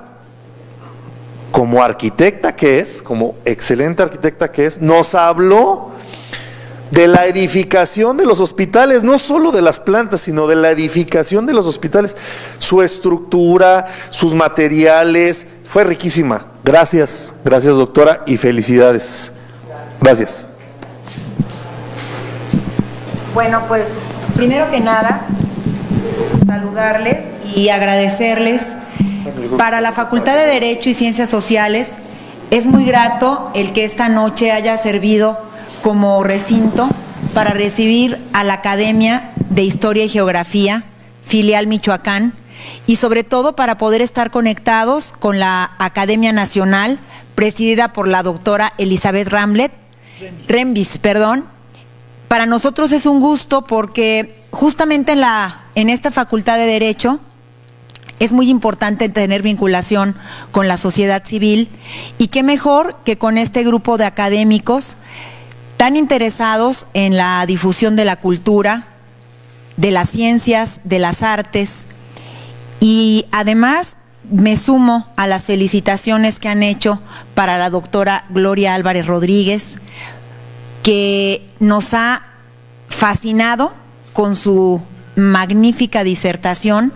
como arquitecta que es, como excelente arquitecta que es, nos habló de la edificación de los hospitales, no solo de las plantas, sino de la edificación de los hospitales, su estructura, sus materiales. Fue riquísima. Gracias, gracias doctora, y felicidades. Gracias. Bueno, pues primero que nada, saludarles y agradecerles. Para la Facultad de Derecho y Ciencias Sociales es muy grato el que esta noche haya servido como recinto para recibir a la Academia de Historia y Geografía, filial Michoacán, y sobre todo para poder estar conectados con la Academia Nacional, presidida por la doctora Elizabeth Rembis. Para nosotros es un gusto porque justamente en esta Facultad de Derecho es muy importante tener vinculación con la sociedad civil, y qué mejor que con este grupo de académicos tan interesados en la difusión de la cultura, de las ciencias, de las artes. Y además me sumo a las felicitaciones que han hecho para la doctora Gloria Álvarez Rodríguez, que nos ha fascinado con su magnífica disertación,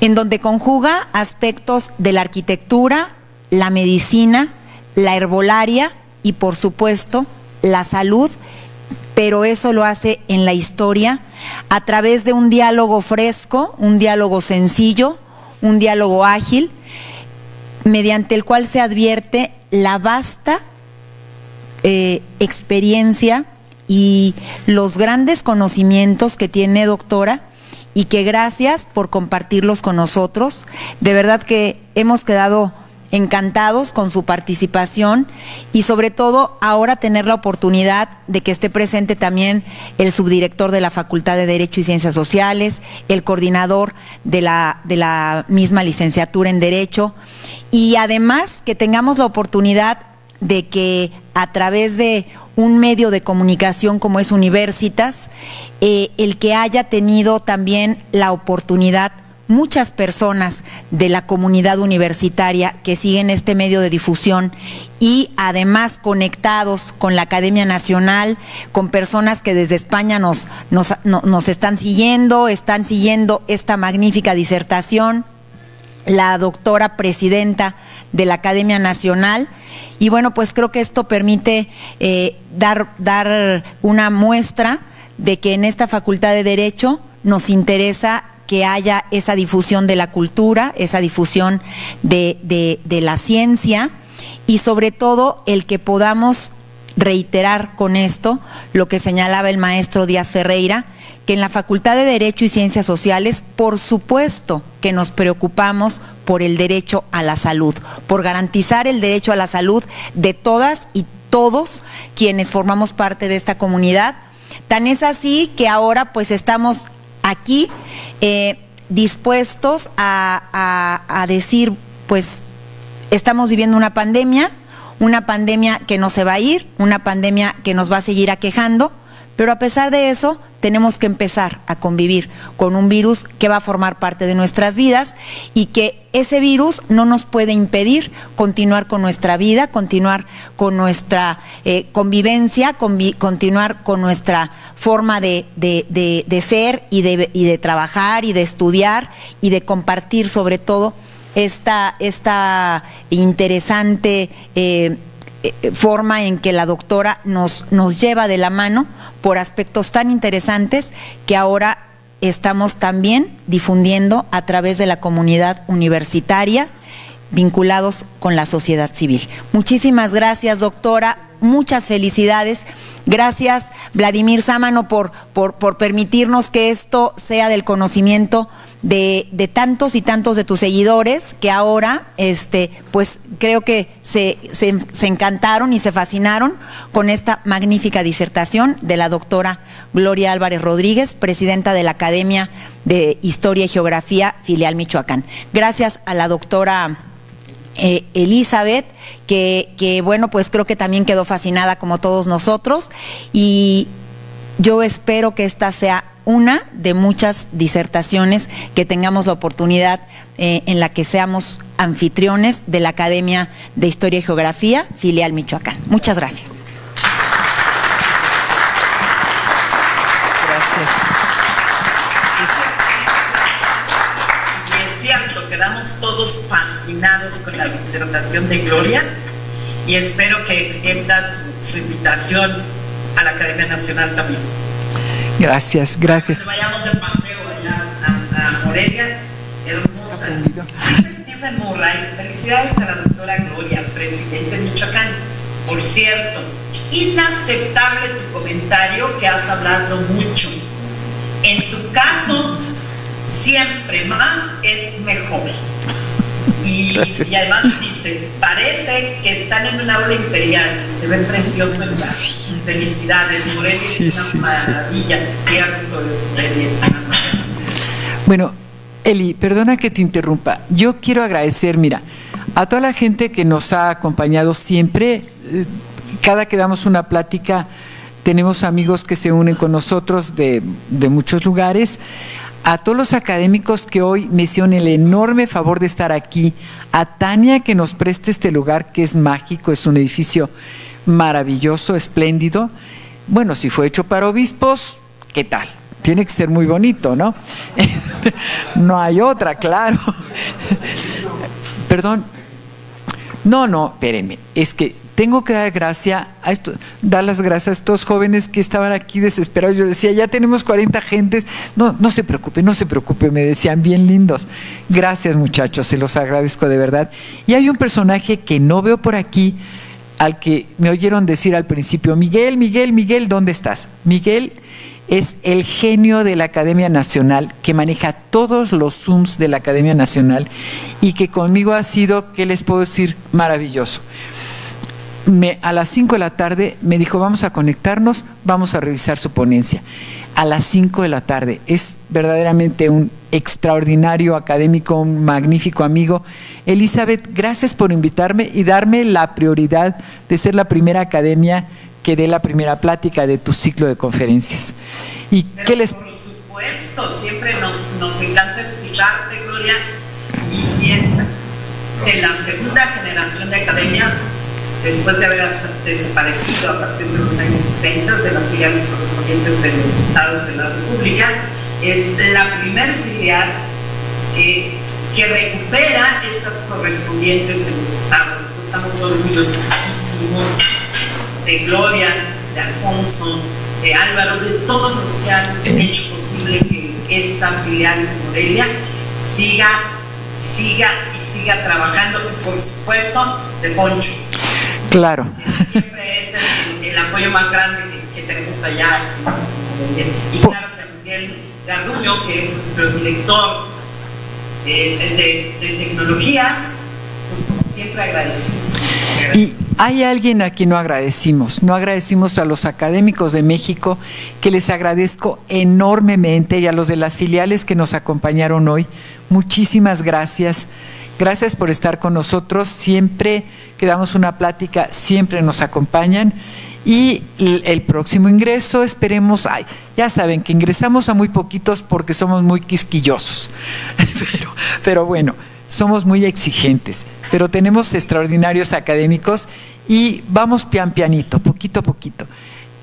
en donde conjuga aspectos de la arquitectura, la medicina, la herbolaria y, por supuesto, la salud, pero eso lo hace en la historia a través de un diálogo fresco, un diálogo sencillo, un diálogo ágil, mediante el cual se advierte la vasta experiencia y los grandes conocimientos que tiene, doctora, y que gracias por compartirlos con nosotros. De verdad que hemos quedado encantados con su participación y sobre todo ahora tener la oportunidad de que esté presente también el subdirector de la Facultad de Derecho y Ciencias Sociales, el coordinador de la misma licenciatura en Derecho, y además que tengamos la oportunidad de que a través de un medio de comunicación como es Universitas, el que haya tenido también la oportunidad muchas personas de la comunidad universitaria que siguen este medio de difusión y además conectados con la Academia Nacional, con personas que desde España nos están siguiendo esta magnífica disertación, la doctora presidenta de la Academia Nacional. Y bueno, pues creo que esto permite dar una muestra de que en esta Facultad de Derecho nos interesa que haya esa difusión de la cultura, esa difusión de la ciencia y sobre todo el que podamos reiterar con esto lo que señalaba el maestro Díaz Ferreira, que en la Facultad de Derecho y Ciencias Sociales, por supuesto que nos preocupamos por el derecho a la salud, por garantizar el derecho a la salud de todas y todos quienes formamos parte de esta comunidad. Tan es así que ahora pues estamos aquí dispuestos a decir, pues estamos viviendo una pandemia que no se va a ir, una pandemia que nos va a seguir aquejando, pero a pesar de eso tenemos que empezar a convivir con un virus que va a formar parte de nuestras vidas y que ese virus no nos puede impedir continuar con nuestra vida, continuar con nuestra convivencia, continuar con nuestra forma de ser y de trabajar y de estudiar y de compartir sobre todo esta interesante forma en que la doctora nos lleva de la mano por aspectos tan interesantes que ahora estamos también difundiendo a través de la comunidad universitaria, vinculados con la sociedad civil. Muchísimas gracias, doctora. Muchas felicidades. Gracias, Vladimir Sámano, por permitirnos que esto sea del conocimiento de tantos y tantos de tus seguidores que ahora pues creo que se encantaron y se fascinaron con esta magnífica disertación de la doctora Gloria Álvarez Rodríguez, presidenta de la Academia de Historia y Geografía, filial Michoacán. Gracias a la doctora Elizabeth, que bueno, pues creo que también quedó fascinada como todos nosotros, y yo espero que esta sea una de muchas disertaciones que tengamos la oportunidad en la que seamos anfitriones de la Academia de Historia y Geografía, filial Michoacán. Muchas gracias. Quedamos todos fascinados con la disertación de Gloria y espero que extiendas su invitación a la Academia Nacional también. Gracias. Nos vayamos de paseo allá a Morelia, hermosa. Dice Stephen Murray, felicidades a la doctora Gloria, presidente de Michoacán. Por cierto, inaceptable tu comentario que has hablado mucho. En tu caso, siempre más es mejor. Y además dice, parece que están en un aula imperial y se ve precioso el lugar. Felicidades, Morelia es una maravilla, cierto, Morelia es una maravilla. Bueno, Eli, perdona que te interrumpa. Yo quiero agradecer, mira, a toda la gente que nos ha acompañado siempre. Cada que damos una plática, tenemos amigos que se unen con nosotros de muchos lugares. A todos los académicos que hoy me hicieron el enorme favor de estar aquí, a Tania que nos presta este lugar que es mágico, es un edificio maravilloso, espléndido. Bueno, si fue hecho para obispos, ¿qué tal? tiene que ser muy bonito, ¿no? No hay otra, claro. Perdón. No, espérenme, es que tengo que dar las gracias a estos jóvenes que estaban aquí desesperados. Yo decía, ya tenemos 40 gentes. No se preocupe, me decían, bien lindos. Gracias, muchachos, se los agradezco de verdad. Y hay un personaje que no veo por aquí, al que me oyeron decir al principio, Miguel, ¿dónde estás? Miguel es el genio de la Academia Nacional, que maneja todos los Zooms de la Academia Nacional y que conmigo ha sido, ¿qué les puedo decir? Maravilloso. A las 5 de la tarde me dijo, vamos a conectarnos, vamos a revisar su ponencia. A las 5 de la tarde. Es verdaderamente un extraordinario académico, un magnífico amigo. Elizabeth, gracias por invitarme y darme la prioridad de ser la primera academia que dé la primera plática de tu ciclo de conferencias. ¿Y pero qué les...? Por supuesto, siempre nos encanta escucharte, Gloria, y es de la segunda generación de academias, después de haber desaparecido a partir de los años 60 de las filiales correspondientes de los estados de la República, es la primer filial que recupera estas correspondientes en los estados. Estamos orgullosísimos de Gloria, de Alfonso, de Álvaro, de todos los que han hecho posible que esta filial de Morelia siga trabajando, y por supuesto de Poncho. Claro. Que siempre es el apoyo más grande que tenemos allá en Morelia. Y claro que a Miguel Garduño, que es nuestro director de tecnologías, pues como siempre agradecemos. Y hay alguien a quien no agradecimos a los académicos de México, que les agradezco enormemente, y a los de las filiales que nos acompañaron hoy. Muchísimas gracias. Gracias por estar con nosotros. Siempre que damos una plática, siempre nos acompañan. Y el próximo ingreso, esperemos, ya saben que ingresamos a muy poquitos porque somos muy quisquillosos. Pero bueno, somos muy exigentes, pero tenemos extraordinarios académicos y vamos pianito, poquito a poquito.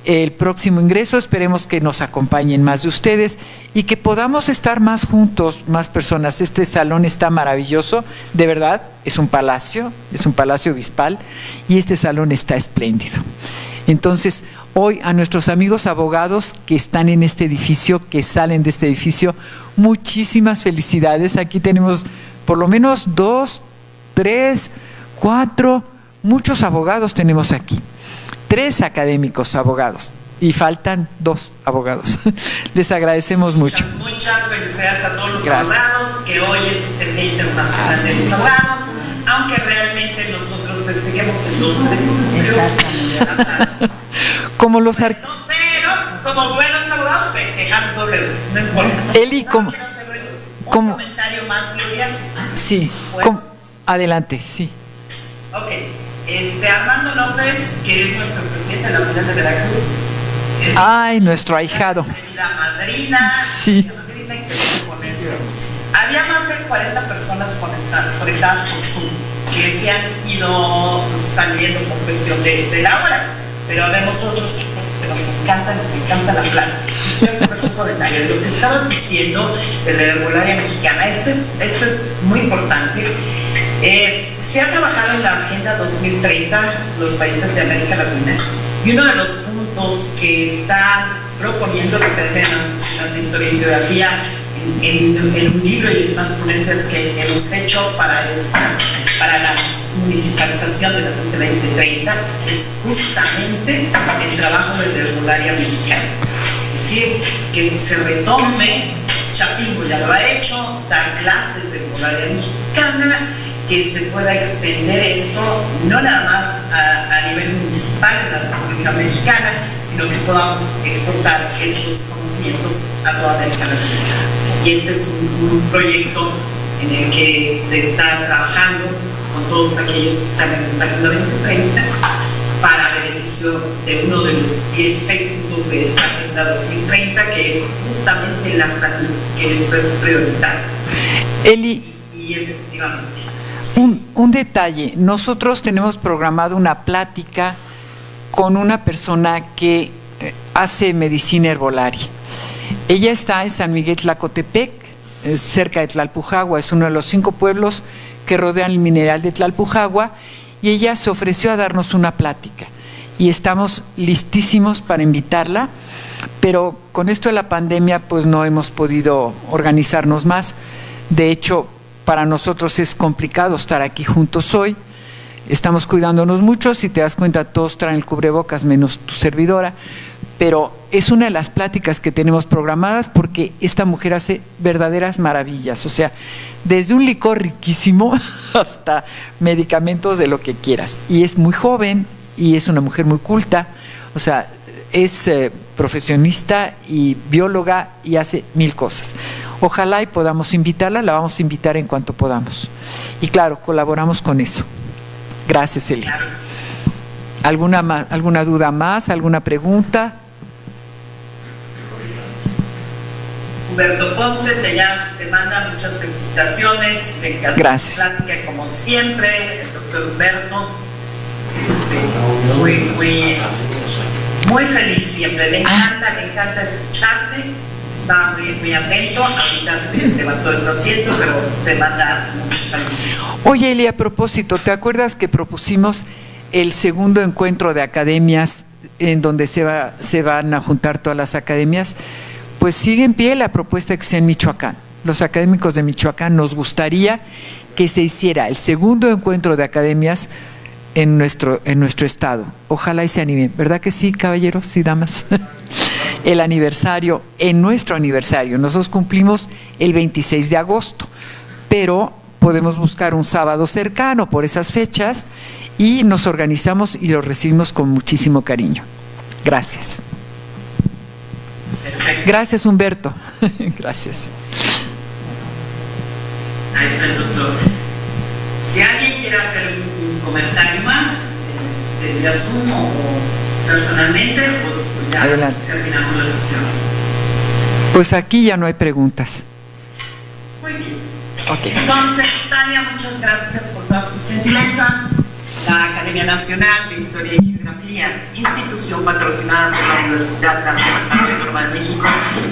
El próximo ingreso esperemos que nos acompañen más de ustedes y que podamos estar más juntos, más personas. Este salón está maravilloso, de verdad, es un palacio obispal, y este salón está espléndido. Entonces, hoy a nuestros amigos abogados que están en este edificio, que salen de este edificio, muchísimas felicidades. Aquí tenemos por lo menos 2, 3, 4, muchos abogados tenemos aquí. 3 académicos abogados y faltan 2 abogados. Les agradecemos mucho. Muchas felicidades a todos los abogados, que hoy es el Día Internacional de los Abogados, aunque realmente nosotros festejemos el 12 de julio. Como los pero como buenos abogados festejamos doble vez, no importa. Eli, como un comentario más, Gloria. Sí, adelante, sí. Ok, Armando López, que es nuestro presidente de la filial de Veracruz. Ay, nuestro ahijado. La madrina. Sí. La madrina, excelente ponencia. Había más de 40 personas conectadas por Zoom, que se han ido saliendo por cuestión de la hora, pero vemos otros que nos encanta la plata. Y quiero hacer un comentario. Lo que estabas diciendo de la herbolaria mexicana, esto es muy importante. Se ha trabajado en la Agenda 2030 los países de América Latina, y uno de los puntos que está proponiendo la Academia Nacional de Historia y Geografía en un libro y en unas ponencias que hemos hecho para la municipalización de la Agenda 2030 es justamente el trabajo de la herbolaria mexicana. Es decir, que se retome, Chapingo ya lo ha hecho, dar clases de herbolaria mexicana, que se pueda extender esto no nada más a nivel municipal en la República Mexicana, sino que podamos exportar estos conocimientos a toda América Latina. Y este es un proyecto en el que se está trabajando con todos aquellos que están en esta Agenda 2030 para beneficio de uno de los 16 puntos de esta Agenda 2030, que es justamente la salud, que esto es prioritario. Eli, y efectivamente. Un detalle, nosotros tenemos programado una plática con una persona que hace medicina herbolaria. Ella está en San Miguel Tlacotepec, cerca de Tlalpujagua, es uno de los 5 pueblos que rodean el mineral de Tlalpujagua, y ella se ofreció a darnos una plática. Y estamos listísimos para invitarla, pero con esto de la pandemia pues no hemos podido organizarnos más. De hecho, para nosotros es complicado estar aquí juntos hoy. Estamos cuidándonos mucho, si te das cuenta todos traen el cubrebocas menos tu servidora, pero es una de las pláticas que tenemos programadas porque esta mujer hace verdaderas maravillas, o sea, desde un licor riquísimo hasta medicamentos de lo que quieras. Y es muy joven y es una mujer muy culta, o sea, es profesionista y bióloga y hace 1000 cosas. Ojalá y podamos invitarla, la vamos a invitar en cuanto podamos. Y claro, colaboramos con eso. Gracias, Eli. ¿Alguna duda más? ¿Alguna pregunta? Humberto Ponce te manda muchas felicitaciones. Me encanta. Gracias. La plática como siempre, el doctor Humberto. Muy feliz siempre. Me encanta escucharte. Estaba muy atento. Ahorita se levantó de su asiento, pero te manda muchos saludos. Oye, Eli, a propósito, ¿te acuerdas que propusimos el segundo encuentro de academias en donde se van a juntar todas las academias? Pues sigue en pie la propuesta que sea en Michoacán. Los académicos de Michoacán nos gustaría que se hiciera el segundo encuentro de academias en nuestro estado. Ojalá y se animen, ¿verdad que sí, caballeros y damas? El aniversario, en nuestro aniversario, nosotros cumplimos el 26 de agosto, pero podemos buscar un sábado cercano por esas fechas y nos organizamos y lo recibimos con muchísimo cariño. Gracias. Gracias, Humberto. Gracias. Ahí está el doctor. Si alguien quiere hacer un comentario más, vía Zoom o personalmente, pues ya adelante. Terminamos la sesión. Pues aquí ya no hay preguntas. Muy bien. Okay. Entonces, Tania, muchas gracias por todas tus gentilezas. La Academia Nacional de Historia y Geografía, institución patrocinada por la Universidad Nacional Autónoma de México,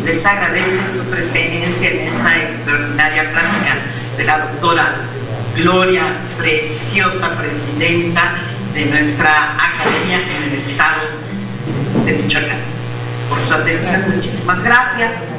les agradece su presencia en esta extraordinaria plática de la doctora Gloria, preciosa presidenta de nuestra academia en el estado de Michoacán. Por su atención, muchísimas gracias.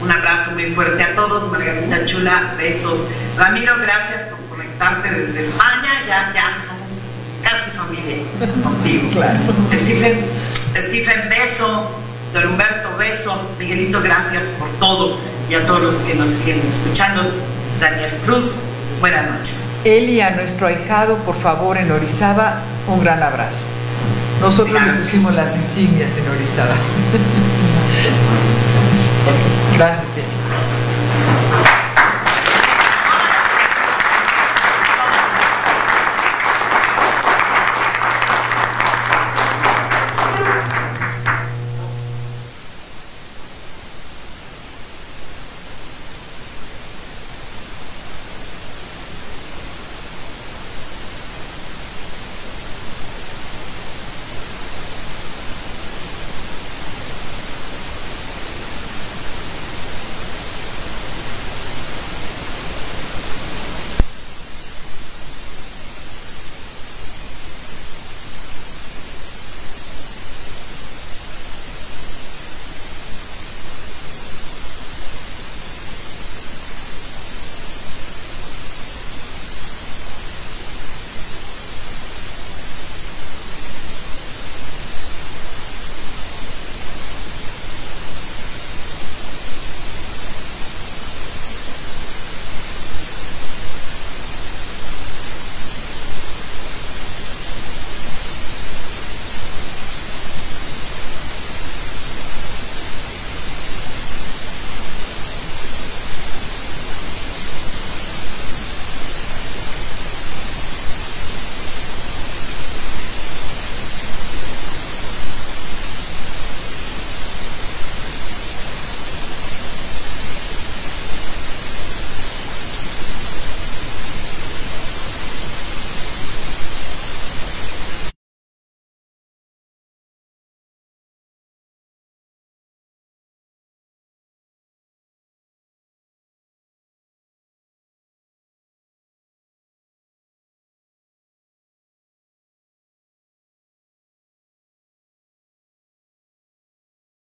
Un abrazo muy fuerte a todos. Margarita Chula, besos. Ramiro, gracias por conectarte desde España. Ya somos casi familia contigo. Claro. Stephen, beso. Don Humberto, beso. Miguelito, gracias por todo. Y a todos los que nos siguen escuchando. Daniel Cruz, buenas noches. Eli, a nuestro ahijado, por favor, en Orizaba, un gran abrazo. Nosotros claro, le pusimos las insignias en Orizaba. Gracias, Eli.